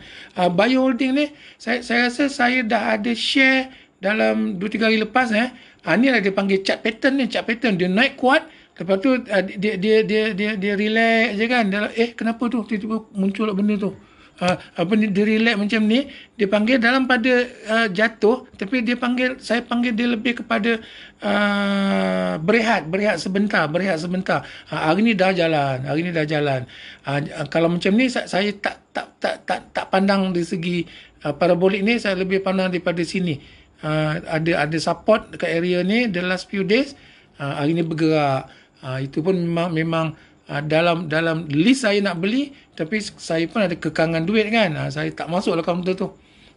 A: Buy holding ni, saya rasa saya dah ada share dalam 2-3 hari lepas. Ni lah dia panggil chart pattern ni. Chart pattern dia naik kuat. Lepas tu dia relax je kan. Kenapa tu tiba-tiba muncul benda tu? Dia relax macam ni. Dia panggil dalam pada jatuh, tapi saya panggil dia lebih kepada berehat sebentar. Hari ni dah jalan. Kalau macam ni saya tak pandang dari segi parabolik ni, saya lebih pandang daripada sini. ada support dekat area ni the last few days. Hari ni bergerak. Itu pun memang dalam list saya nak beli, tapi saya pun ada kekangan duit kan. Saya tak masuk lah kaunter tu.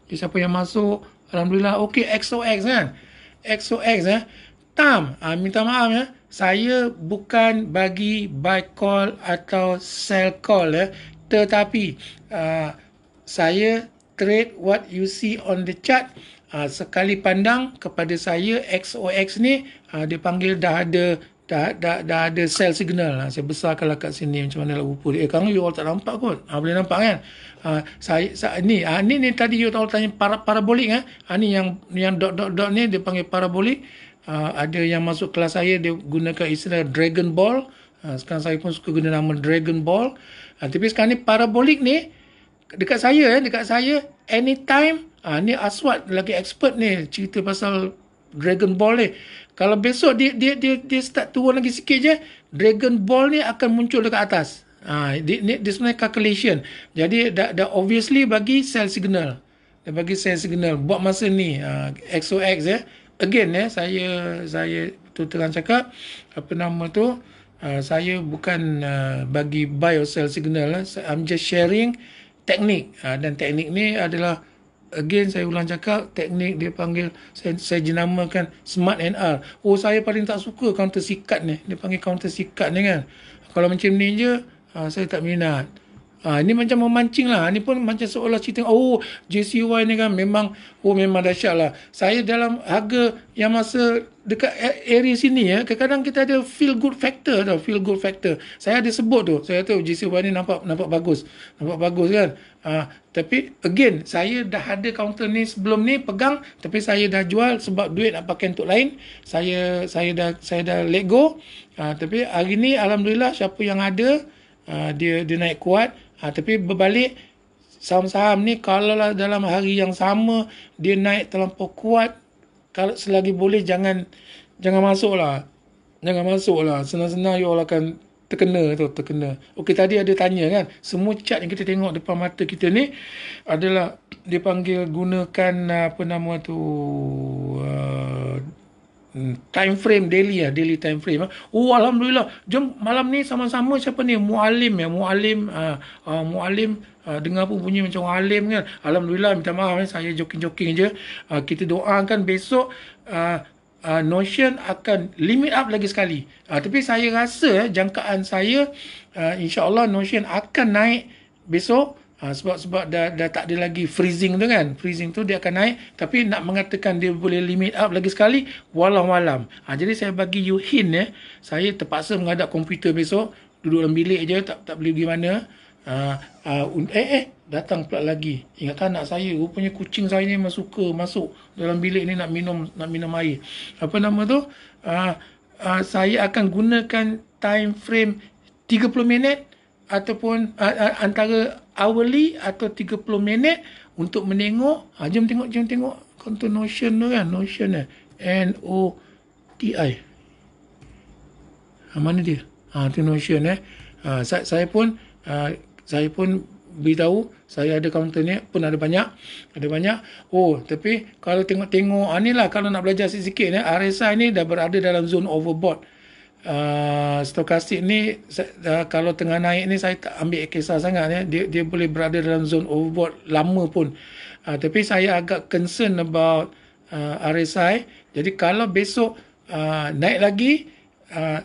A: Jadi siapa yang masuk, alhamdulillah, okey, XOX kan. XOX Tam, minta maaf ya. Saya bukan bagi buy call atau sell call tetapi saya trade what you see on the chart. Sekali pandang kepada saya XOX ni dia panggil dah ada sell signal. Saya besarkanlah kat sini macam mana lah rupa dia. Sekarang you all tak nampak kot. Boleh nampak kan? Ni tadi you all tanya parabolik ni yang dot ni dia panggil parabolik. Ada yang masuk kelas saya dia gunakan istilah Dragon Ball. Sekarang saya pun suka guna nama Dragon Ball. Tapi sekarang ni parabolik ni dekat saya anytime. Ni Aswad lagi expert ni cerita pasal Dragon Ball ni. Kalau besok dia start turun lagi sikit je, Dragon Ball ni akan muncul dekat atas. Dia sebenarnya calculation. Jadi dah obviously bagi sell signal. Dia bagi sell signal buat masa ni XOX again saya terang cakap apa nama tu, saya bukan bagi buy or sell signal. I'm just sharing teknik. Dan teknik ni adalah, again saya ulang cakap, teknik dia panggil, saya jenamakan Smart NR. Saya paling tak suka counter sikat ni. Dia panggil counter sikat ni kan. Kalau macam ni je saya tak minat. Ini macam memancing lah. Ini pun macam seolah cerita, JCY ni kan memang dahsyat lah. Saya dalam harga yang masa dekat area sini kadang-kadang kita ada feel good factor tau. Feel good factor. Saya ada sebut tu. Saya tahu JCY ni nampak bagus. Nampak bagus kan. Tapi again, saya dah ada counter ni sebelum ni pegang, tapi saya dah jual sebab duit nak pakai untuk lain. Saya dah let go. Tapi hari ni alhamdulillah siapa yang ada dia naik kuat. Tapi berbalik, saham-saham ni kalau lah dalam hari yang sama dia naik terlampau kuat, kalau selagi boleh jangan masuk lah. Jangan masuk lah. Senang-senang you all akan terkena. Okey, tadi ada tanya kan, semua chart yang kita tengok depan mata kita ni adalah dipanggil gunakan apa nama tu, time frame daily time frame. Alhamdulillah. Jom malam ni sama-sama siapa ni, Mualim dengar pun bunyi macam Mualim kan. Alhamdulillah, minta maaf saya joking-joking je. Kita doakan besok Notion akan limit up lagi sekali. Tapi saya rasa jangkaan saya insya-Allah Notion akan naik besok. Sebab dah tak ada lagi freezing tu kan. Freezing tu dia akan naik. Tapi nak mengatakan dia boleh limit up lagi sekali, wallahualam. Jadi saya bagi you hint saya terpaksa menghadap komputer besok. Duduk dalam bilik je, tak boleh pergi mana. Datang pula lagi. Ingatkan anak saya, rupanya kucing saya ni memang suka masuk dalam bilik ni nak minum air. Apa nama tu? Saya akan gunakan time frame 30 minit ataupun antara hourly atau 30 minit untuk menengok. Jom tengok konten Notion tu kan. Notion NOTI. Mana dia? Tu Notion saya pun beritahu saya ada counter ni pun ada banyak. Tapi kalau tengok ni lah, kalau nak belajar sikit RSI ni dah berada dalam zone overbought. Stokastik ni kalau tengah naik ni saya tak ambil kisah sangat dia boleh berada dalam zone overbought lama pun. Tapi saya agak concern about RSI. Jadi kalau besok naik lagi,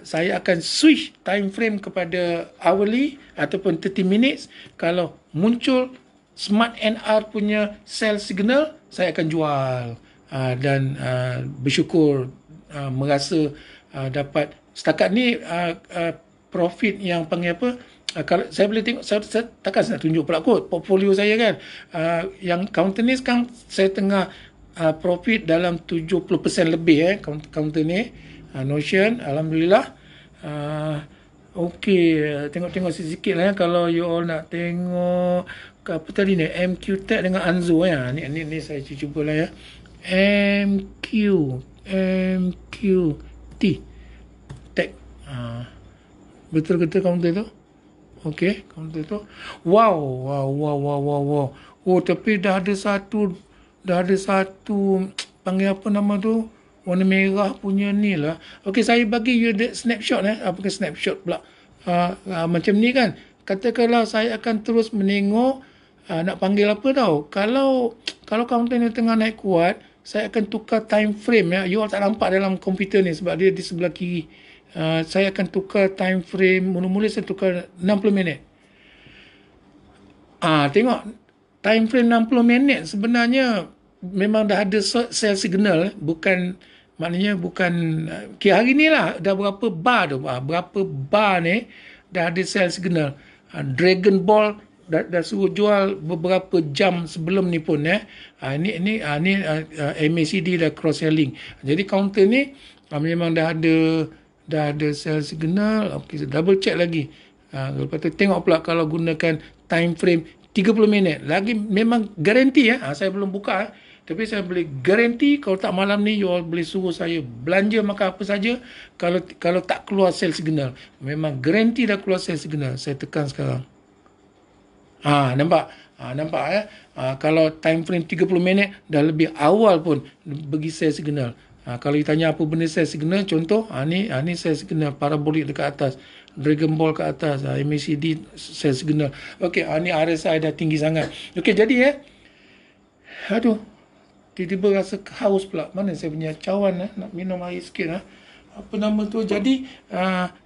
A: saya akan switch time frame kepada hourly ataupun 30 minutes. Kalau muncul Smart NR punya sell signal, saya akan jual dan bersyukur merasa dapat setakat ni profit yang panggil apa, kalau saya boleh tengok, saya takkan nak tunjuk pula kot portfolio saya kan. Yang counter ni sekarang saya tengah profit dalam 70% lebih counter ni. Notion, alhamdulillah. Okey, tengok sikit lah kalau you all nak tengok apa tadi ni, MQ Tech dengan Anzo ni saya cuba lah MQT Tech. Betul counter tu. Okey, counter tu. Wow. Tapi dah ada satu panggil apa nama tu, warna merah punya ni lah. Okey, saya bagi you the snapshot apa ke snapshot pula. Macam ni kan. Katakanlah saya akan terus menengok nak panggil apa tau. Kalau counter ni tengah naik kuat, saya akan tukar time frame ya. You all tak nampak dalam komputer ni sebab dia di sebelah kiri. Saya akan tukar time frame, mula-mula saya tukar 60 minit. Tengok time frame 60 minit sebenarnya memang dah ada sell signal, maknanya bukan hari ni lah dah berapa bar ni dah ada sell signal. Dragon Ball dah suruh jual beberapa jam sebelum ni pun ini MACD dah cross selling. Jadi counter ni memang dah ada sell signal. Okey, double check lagi. Lepas tu tengok pula kalau gunakan time frame 30 minit. Lagi memang garanti saya belum buka tapi saya boleh garanti kalau tak malam ni you all boleh suruh saya belanja makan apa saja kalau tak keluar sell signal. Memang garanti dah keluar sell signal. Saya tekan sekarang. Nampak? Kalau time frame 30 minit dah lebih awal pun bagi sell signal. Kalau you tanya apa benda sell signal, contoh ni sell signal parabolic dekat atas, Dragon Ball kat atas, MACD sell signal. Okey, ni RSI dah tinggi sangat. Okey, jadi aduh, tiba-tiba rasa haus pula. Mana saya punya cawan nak minum air sikit apa nama tu. Jadi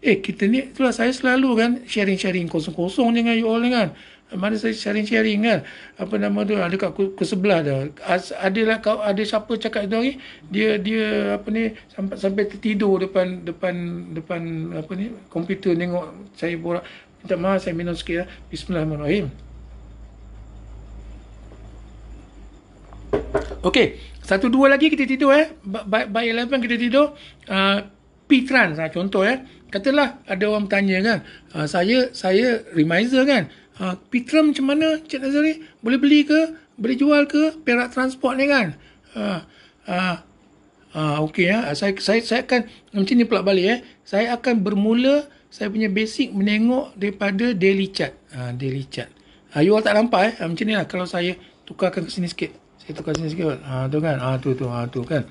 A: kita ni itulah saya selalu kan sharing kosong-kosong dengan you all ni kan. Mana saya sharing kan, apa nama tu, ada kat ke sebelah dah. Ada siapa cakap itu hari, dia apa ni sampai tertidur depan apa ni komputer tengok saya borak. Minta maaf, saya minum sikit Bismillahirrahmanirrahim. Okey, 1-2 lagi kita tidur by 11 kita tidur. P-Trans contoh katalah ada orang bertanya kan, saya reminder kan, P-Trans macam mana Cik Nazari? Boleh beli ke? Boleh jual ke? Perak transport ni kan? Okey saya akan macam ni pula balik Saya akan bermula saya punya basic menengok daripada daily chart. Daily chart. You all tak nampak macam ni lah. Kalau saya tukarkan ke sini sikit. Saya tukar sini sikit. Tu kan. Tu kan.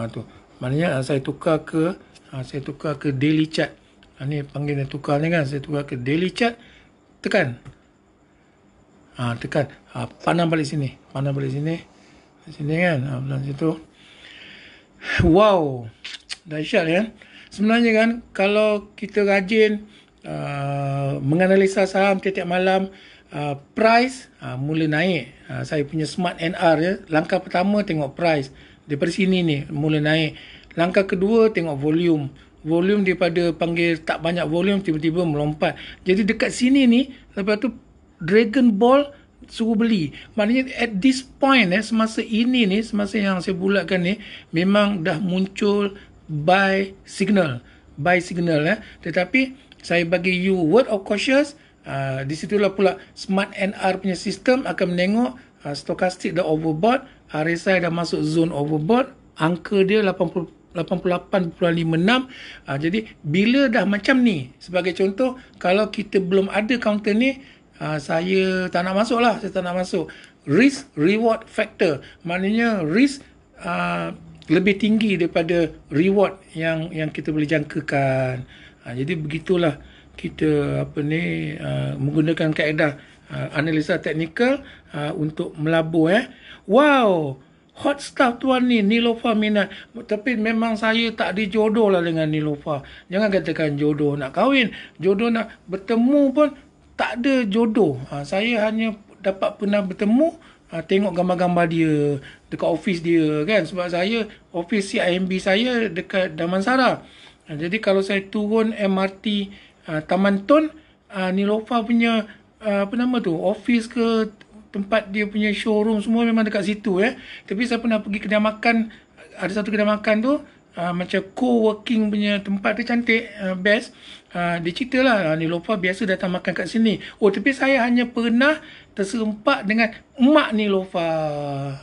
A: Tu. Maknanya saya tukar ke daily chart. Ni panggil tukar ni kan. Saya tukar ke daily chart. Tekan. Tekan. Pandang balik sini. Sini kan. Belah situ. Wow. Dahsyat kan. Sebenarnya kan, kalau kita rajin menganalisa saham tiap-tiap malam, price mula naik. Saya punya Smart NR langkah pertama tengok price. Daripada sini ni mula naik. Langkah kedua tengok volume. Volume daripada panggil tak banyak volume tiba-tiba melompat. Jadi dekat sini ni, lepas tu Dragon Ball suruh beli. Maknanya at this point semasa ini ni, semasa yang saya bulatkan ni, memang dah muncul buy signal. Tetapi saya bagi you word of cautious. Di situlah pula Smart NR punya sistem akan menengok stokastik dah overbought, RSI dah masuk zone overbought, angka dia 88.56. Jadi bila dah macam ni, sebagai contoh, kalau kita belum ada counter ni, saya tak nak masuk lah. Risk reward factor, maknanya risk lebih tinggi daripada reward yang kita boleh jangkakan. Jadi begitulah kita menggunakan kaedah analisa teknikal untuk melabur. Wow, hot stuff tuan ni, Nilofa minat. Tapi memang saya tak ada jodoh lah dengan Nilofa. Jangan katakan jodoh nak kahwin, jodoh nak bertemu pun tak ada jodoh. Saya hanya dapat pernah bertemu, tengok gambar-gambar dia dekat office dia kan. Sebab saya, office CIMB saya dekat Damansara. Jadi kalau saya turun MRT Taman Tun, Nilofa punya office ke tempat dia punya showroom semua memang dekat situ. Tapi saya pernah pergi kedai makan, ada satu kedai makan tu macam co-working punya tempat dia, cantik, best. Dia cerita lah, Nilofa biasa datang makan kat sini. Tapi saya hanya pernah terserempak dengan mak Nilofa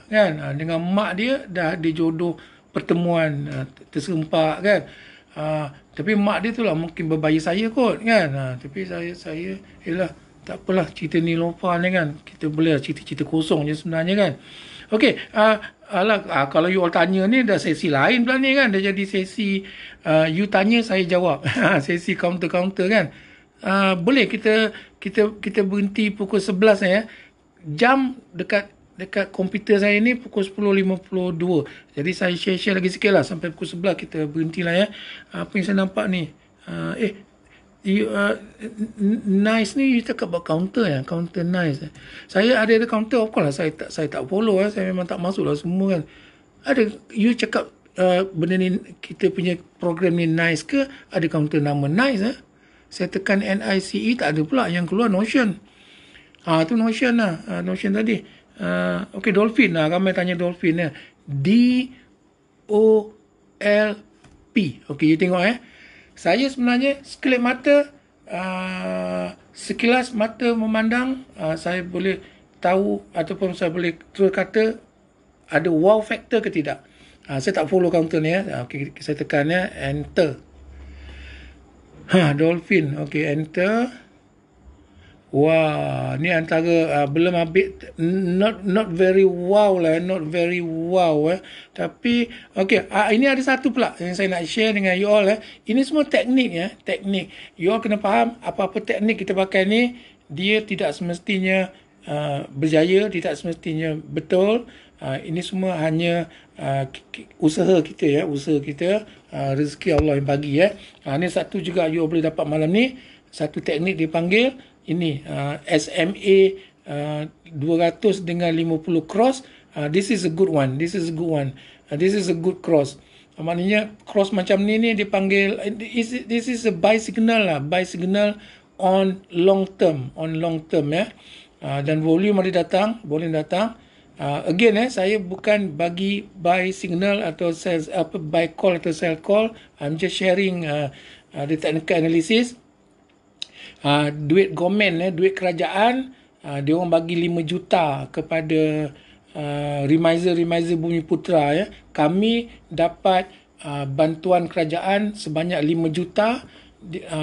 A: kan. Dengan mak dia dah ada jodoh pertemuan, terserempak kan. Tapi mak dia tu lah mungkin berbaya saya kot kan. Tapi saya yelah, tak apalah, cerita Nilofa ni kan, kita boleh cerita-cerita kosong je sebenarnya kan. Okey, kalau you all tanya ni dah sesi lain pula ni kan. Dah jadi sesi you tanya saya jawab. Sesi counter-counter kan. Boleh kita berhenti pukul 11 ya. Jam dekat komputer saya ni pukul 10.52. Jadi saya share lagi sikit lah sampai pukul 11 kita berhentilah ya. Apa yang saya nampak ni? Nice ni you cakap about counter ya, counter nice. Saya ada counter, of course lah saya tak follow saya memang tak masuk lah semua kan. Ada you cakap benda ni kita punya program ni nice ke, ada counter nama nice saya tekan NICE tak ada pula, yang keluar Notion. Tu Notion lah, Notion tadi. Okay, Dolphin lah, ramai tanya Dolphin ya. DOLP. Okay, you tengok saya sebenarnya sekilas mata memandang, saya boleh tahu ataupun saya boleh terus kata ada wow factor ke tidak. Saya tak follow counter ni ya. Okay, saya tekan ya, enter. Dolphin. Okay, enter. Wah, ni antara belum habis, not very wow lah, not very wow tapi okey, ini ada satu pula yang saya nak share dengan you all Ini semua teknik ya, teknik. You all kena faham apa-apa teknik kita pakai ni dia tidak semestinya berjaya, tidak semestinya betul. Ini semua hanya usaha kita ya, usaha kita, rezeki Allah yang bagi ya. Ni satu juga you all boleh dapat malam ni, satu teknik dipanggil ini SMA 200 dengan 50 cross. This is a good one. This is a good one. This is a good cross. Maknanya cross macam ni dipanggil, this is a buy signal lah, buy signal on long term ya. Dan volume ada datang, again saya bukan bagi buy signal atau sell, buy call atau sell call. I'm just sharing the technical analysis. Duit government duit kerajaan, dia orang bagi 5 juta kepada remiser Bumi Putra ya. Kami dapat bantuan kerajaan sebanyak 5 juta,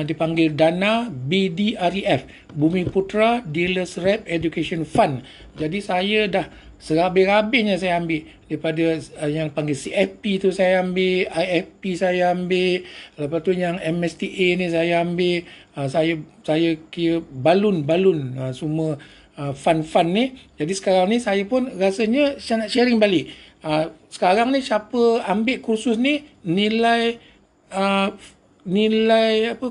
A: dipanggil dana BDREF, Bumi Putra Dealers Rep Education Fund. Jadi saya dah serabih-rabihnya saya ambil daripada yang panggil CFP tu saya ambil, IFP saya ambil, lepas tu yang MSTA ni saya ambil, saya kira balun semua fund ni. Jadi sekarang ni saya pun rasanya saya nak sharing balik. Sekarang ni siapa ambil kursus ni nilai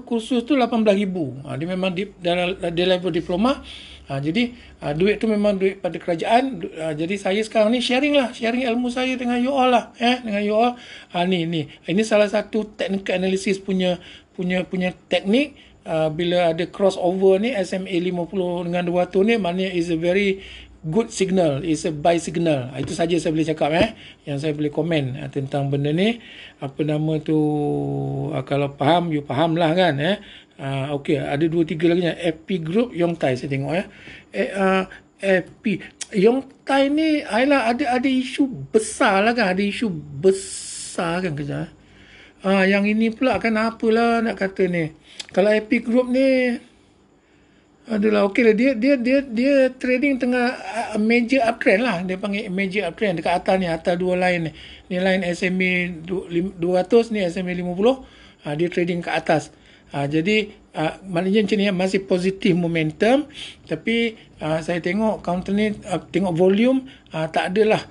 A: kursus tu 18,000. Dia memang dia level diploma. Jadi duit tu memang duit pada kerajaan. Jadi saya sekarang ni sharing ilmu saya dengan you all lah dengan you all. Ini salah satu technical analysis punya teknik. Bila ada crossover ni SMA 50 dengan 200 ni, maknanya is a very good signal, is a buy signal. Itu saja saya boleh cakap yang saya boleh komen tentang benda ni. Apa nama tu, kalau faham you faham lah kan okey, ada 2-3 lagi FP Group Yongtai saya tengok FP Yongtai ni ada isu besar lah kan, kejap yang ini pula kan apalah nak kata ni. Kalau FP Group ni adalah okey lah, dia trading tengah major uptrend lah, dia panggil major uptrend dekat atas ni, atas dua line ni. Ni line SMA 200, ni SMA 50, dia trading ke atas. Jadi maknanya macam ni masih positif momentum, tapi saya tengok counter ni, tengok volume, tak adalah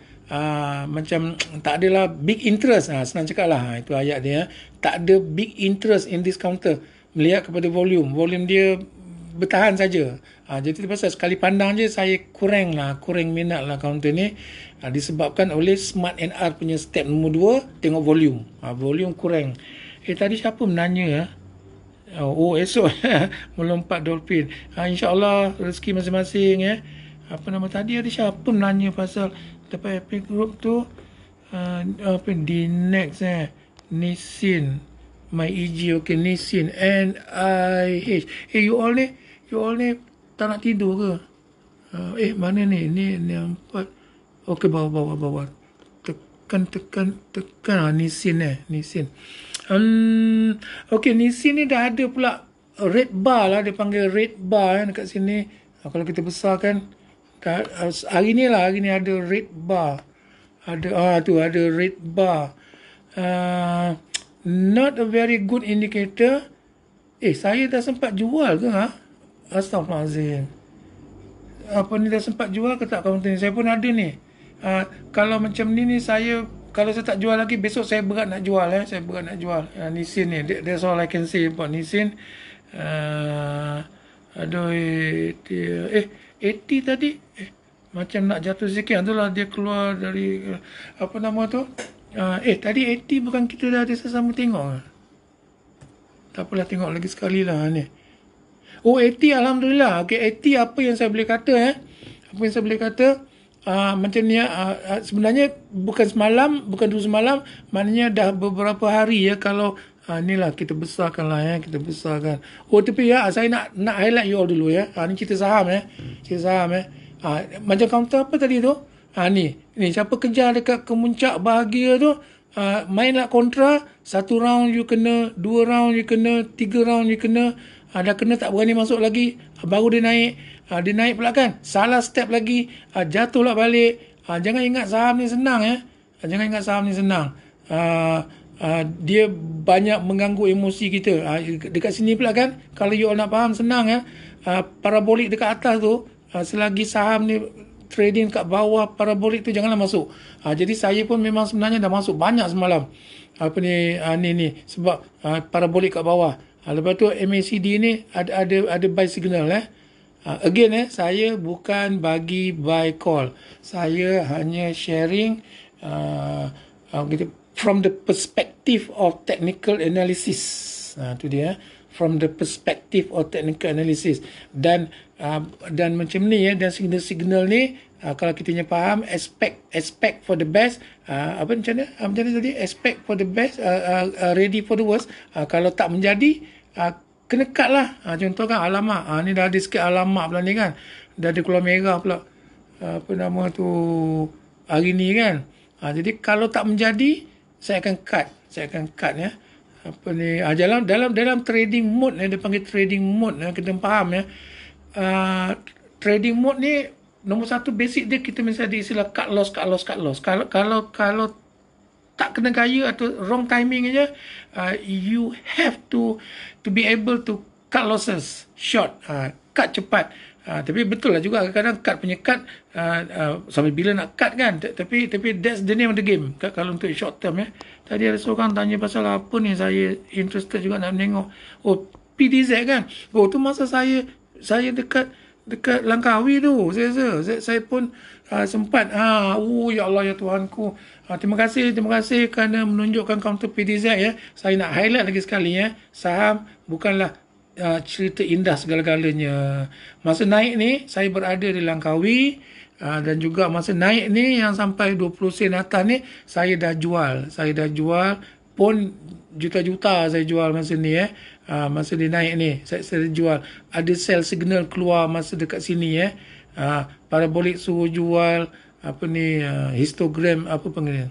A: macam tak adalah big interest. Senang cakap lah, itu ayat dia, tak ada big interest in this counter. Melihat kepada volume dia bertahan saja. Jadi pasal sekali pandang je saya kurang minat lah counter ni, disebabkan oleh Smart NR punya step nombor 2, tengok volume. Volume kurang. Tadi siapa menanya esok melompat Dolphin. InsyaAllah rezeki masing-masing Apa nama tadi, ada siapa menanya pasal dapat FP Group tu, apa di next Nissin My EG. Okay, Nissin NIH. You all ni tak nak tidur ke? Mana ni? Ni 4. Okay, bawah. Tekan Nissin Nissin. Okay, Nissin ni dah ada pula red bar lah, dia panggil red bar dekat sini. Kalau kita besarkan, Hari ni ada red bar. Ada red bar. Not a very good indicator. Saya dah sempat jual ke Astaghfirullahaladzim. Apa ni, dah sempat jual ke tak kaunter ni? Saya pun ada ni. Kalau macam ni kalau saya tak jual lagi, besok saya berat nak jual. Saya berat nak jual. Nissin ni. That's all I can say about Nissin. Aduh, 80 tadi. Macam nak jatuh sikit. Itulah dia keluar dari, apa nama tu? Tadi 80 bukan kita dah ada sama tengok. Tak apalah, tengok lagi sekali lah ni. 80 Alhamdulillah. Okay, 80 apa yang saya boleh kata Apa yang saya boleh kata, macam ni sebenarnya bukan semalam, bukan 2 semalam, maknanya dah beberapa hari kalau inilah kita besarkan lah kita besarkan. Tapi saya nak highlight you all dulu ni cerita saham cerita saham macam counter apa tadi tu, ni siapa kejar dekat kemuncak bahagia tu, mainlah kontra, 1 round you kena, 2 round you kena, 3 round you kena, dah kena tak berani masuk lagi, baru dia naik. Dia naik pula kan, salah step lagi, jatuh lah balik. Jangan ingat saham ni senang jangan ingat saham ni senang. Dia banyak mengganggu emosi kita. Dekat sini pula kan, kalau you all nak faham senang parabolik dekat atas tu, selagi saham ni trading kat bawah parabolik tu, janganlah masuk. Jadi saya pun memang sebenarnya dah masuk banyak semalam. Apa ni, sebab parabolik kat bawah. Lepas tu MACD ni ada buy signal again saya bukan bagi buy call. Saya hanya sharing from the perspective of technical analysis. Tu dia, from the perspective of technical analysis. Dan macam ni dan signal-signal ni, kalau kita faham, expect for the best, macam mana tadi, expect for the best, ready for the worst. Kalau tak menjadi, kena cut lah. Contoh kan alamak, ni dah ada sikit alamak pula ni kan, dah ada keluar merah pula, apa nama tu, hari ni kan. Jadi kalau tak menjadi, saya akan cut apa ni, dalam trading mode dia panggil trading mode kita faham trading mode ni, nombor satu basic dia, kita mesti ada istilah cut loss. Kalau tak kena gaya atau wrong timing aja, you have to be able to cut losses short, cut cepat. Tapi betul lah juga, kadang-kadang cut punya cut sampai bila nak cut kan, tapi that's the name of the game kalau untuk short term Tadi ada seorang tanya pasal apa ni, saya interested juga nak tengok. PDZ kan, tu masa saya dekat Langkawi tu, saya pun sempat ya Allah ya Tuhanku, terima kasih kerana menunjukkan counter PDZ Saya nak highlight lagi sekali saham bukanlah cerita indah segala-galanya. Masa naik ni saya berada di Langkawi, dan juga masa naik ni yang sampai 20 sen atas ni, saya dah jual pun juta-juta saya jual masa ni masa dia naik ni, saya jual. Ada sell signal keluar masa dekat sini parabolik suruh jual, apa ni, histogram apa panggil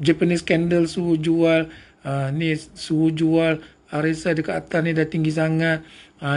A: Japanese candle suruh jual, ni suruh jual, RSI dekat atas ni dah tinggi sangat,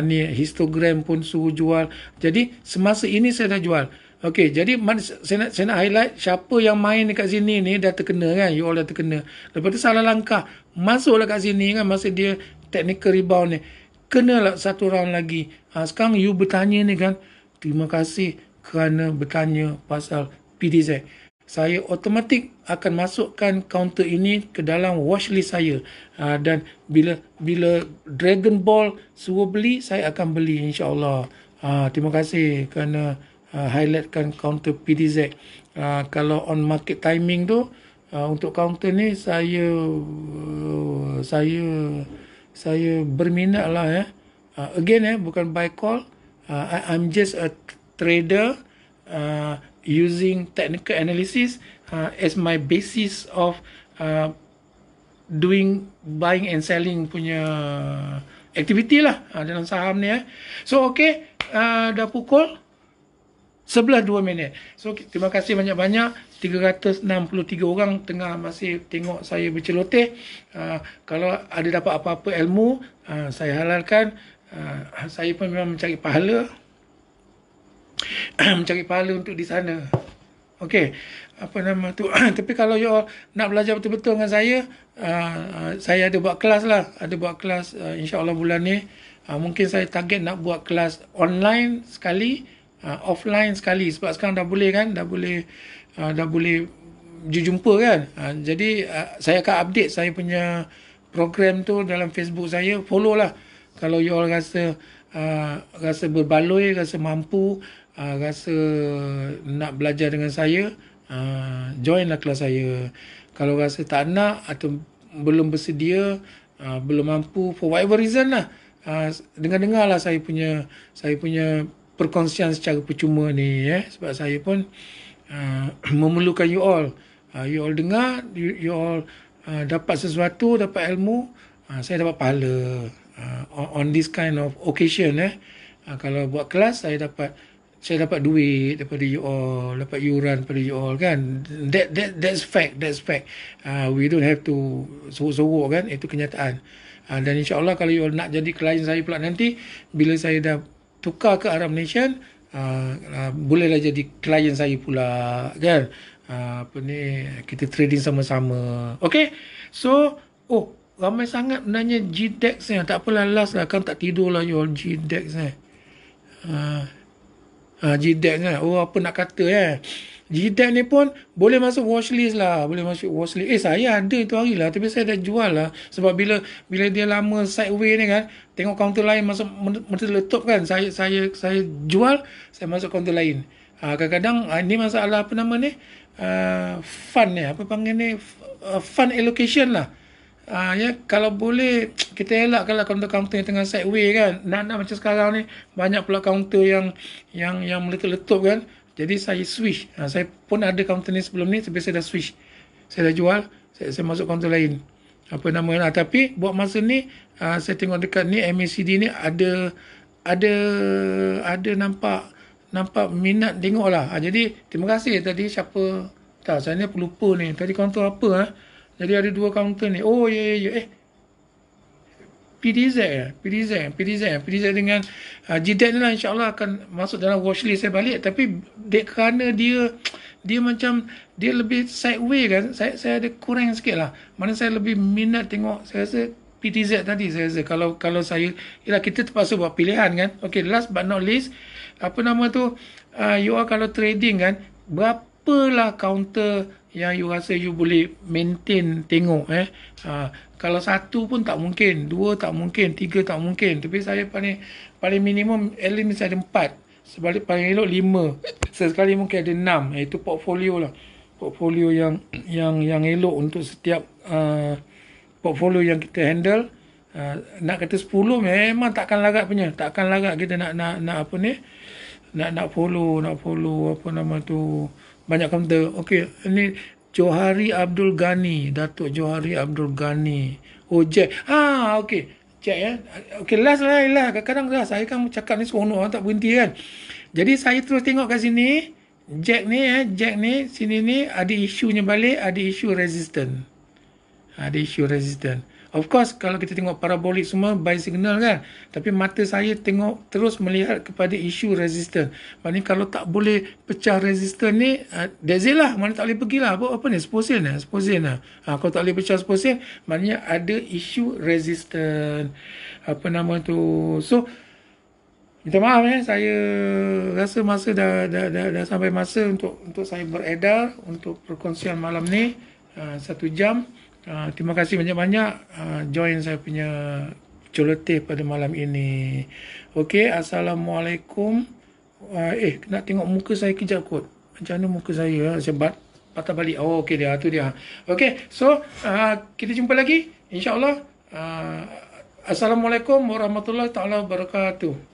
A: ni histogram pun suruh jual. Jadi semasa ini saya dah jual. Okey, jadi saya nak highlight siapa yang main dekat sini ni dah terkena kan, you all dah terkena. Lepas tu salah langkah, masuklah kat sini kan, masa dia technical rebound ni, kenalah 1 round lagi. Sekarang you bertanya ni kan, terima kasih kerana bertanya pasal PDZ. Saya automatik akan masukkan counter ini ke dalam watchlist saya, dan bila Dragon Ball suruh beli, saya akan beli insya-Allah. Terima kasih kerana highlightkan counter PDZ. Kalau on market timing tu, untuk counter ni saya berminat lah again bukan buy call. I'm just a trader using technical analysis as my basis of doing buying and selling punya activity lah dalam saham ni So dah pukul 11:02. So terima kasih banyak-banyak. 363 orang tengah masih tengok saya berceloteh. Kalau ada dapat apa-apa ilmu, saya halalkan. Saya pun memang mencari pahala. mencari pahala untuk di sana. Okey, apa nama tu? Tapi kalau you all nak belajar betul-betul dengan saya ada buat kelas lah. Ada buat kelas insya-Allah bulan ni. Mungkin saya target nak buat kelas online sekali, offline sekali. Sebab sekarang dah boleh kan? Dah boleh jumpa kan? Jadi saya akan update saya punya program tu dalam Facebook saya. Follow lah. Kalau you all rasa berbaloi, rasa mampu, rasa nak belajar dengan saya, join lah kelas saya. Kalau rasa tak nak atau belum bersedia, belum mampu for whatever reason lah, dengar lah saya punya perkongsian secara percuma ni, sebab saya pun memerlukan you all. You all dengar, you all dapat sesuatu, dapat ilmu, saya dapat pahala on this kind of occasion. Kalau buat kelas saya dapat duit daripada you all, dapat yuran daripada you all kan. That's fact. We don't have to sorok kan, itu kenyataan. Dan insya-Allah kalau you all nak jadi klien saya pula nanti, bila saya dah tukar ke Arab Nation, bolehlah jadi klien saya pula kan. Kita trading sama-sama. Okay, so ramai sangat menanya GDEX ni. Tak apalah, last lah, kan tak tidur lah you all. GDEX ni GDEX ni, apa nak kata GDEX ni pun boleh masuk watchlist lah. Boleh masuk watchlist. Saya ada itu hari lah, tapi saya dah jual lah. Sebab bila dia lama sideway ni kan, tengok kaunter lain masuk letup kan, saya jual, saya masuk kaunter lain. Kadang-kadang ni masalah apa nama ni, fund ni, apa panggil ni, fund allocation lah. Kalau boleh kita elakkanlah kaunter-kaunter yang tengah sideway kan. Nak macam sekarang ni banyak pula kaunter yang meletup-letup kan. Jadi saya switch. Saya pun ada kaunter ni sebelum ni, tapi saya dah switch. Saya dah jual, saya masuk kaunter lain. Apa nama tapi buat masa ni saya tengok dekat ni MACD ni ada nampak minat tengok lah. Jadi terima kasih tadi siapa, saya ni pelupa ni. Tadi kaunter apa Jadi ada dua kaunter ni. PDZ dengan GDEX ni lah, insyaAllah akan masuk dalam watchlist saya balik. Tapi kerana dia macam dia lebih sideway kan, saya ada kurang sikit lah. Mana saya lebih minat tengok, saya rasa PTZ tadi. Saya rasa kalau saya, kita terpaksa buat pilihan kan. Okay, last but not least, apa nama tu, you all kalau trading kan, berapalah counter yang you rasa you boleh maintain tengok. Kalau satu pun tak mungkin, dua tak mungkin, tiga tak mungkin. Tapi saya paling minimum at least ada 4. Sebalik paling elok 5. Sesekali mungkin ada 6. Itu portfolio lah. Portfolio yang elok untuk setiap portfolio yang kita handle. Nak kata 10 memang takkan larat punya. Takkan larat kita nak apa ni? Nak follow apa nama tu, banyak counter. Okey, ini Johari Abdul Ghani, Datuk Johari Abdul Ghani. Jack. Okey. Jack Okey, last lah. Kadang-kadang dah saya kan cakap ni seronok, tak berhenti kan. Jadi saya terus tengok kat sini. Jack ni sini ni ada isunya balik, ada isu resistant. Of course, kalau kita tengok parabolic semua buy signal kan. Tapi mata saya tengok terus melihat kepada isu resistant. Maknanya kalau tak boleh pecah resistant ni, that's it lah. Mana tak boleh pergi lah. Apa ni? Sposin lah. Kalau tak boleh pecah sposin, maknanya ada isu resistant. Apa nama tu. So, minta maaf saya rasa masa dah sampai masa untuk saya beredar untuk perkongsian malam ni. 1 jam. Terima kasih banyak-banyak join saya punya coloteh pada malam ini. Okey, Assalamualaikum. Nak tengok muka saya kejap kot. Macam mana muka saya? Sebab patah balik. Okey, tu dia. Okey, so kita jumpa lagi insya-Allah. Assalamualaikum warahmatullahi taala wabarakatuh.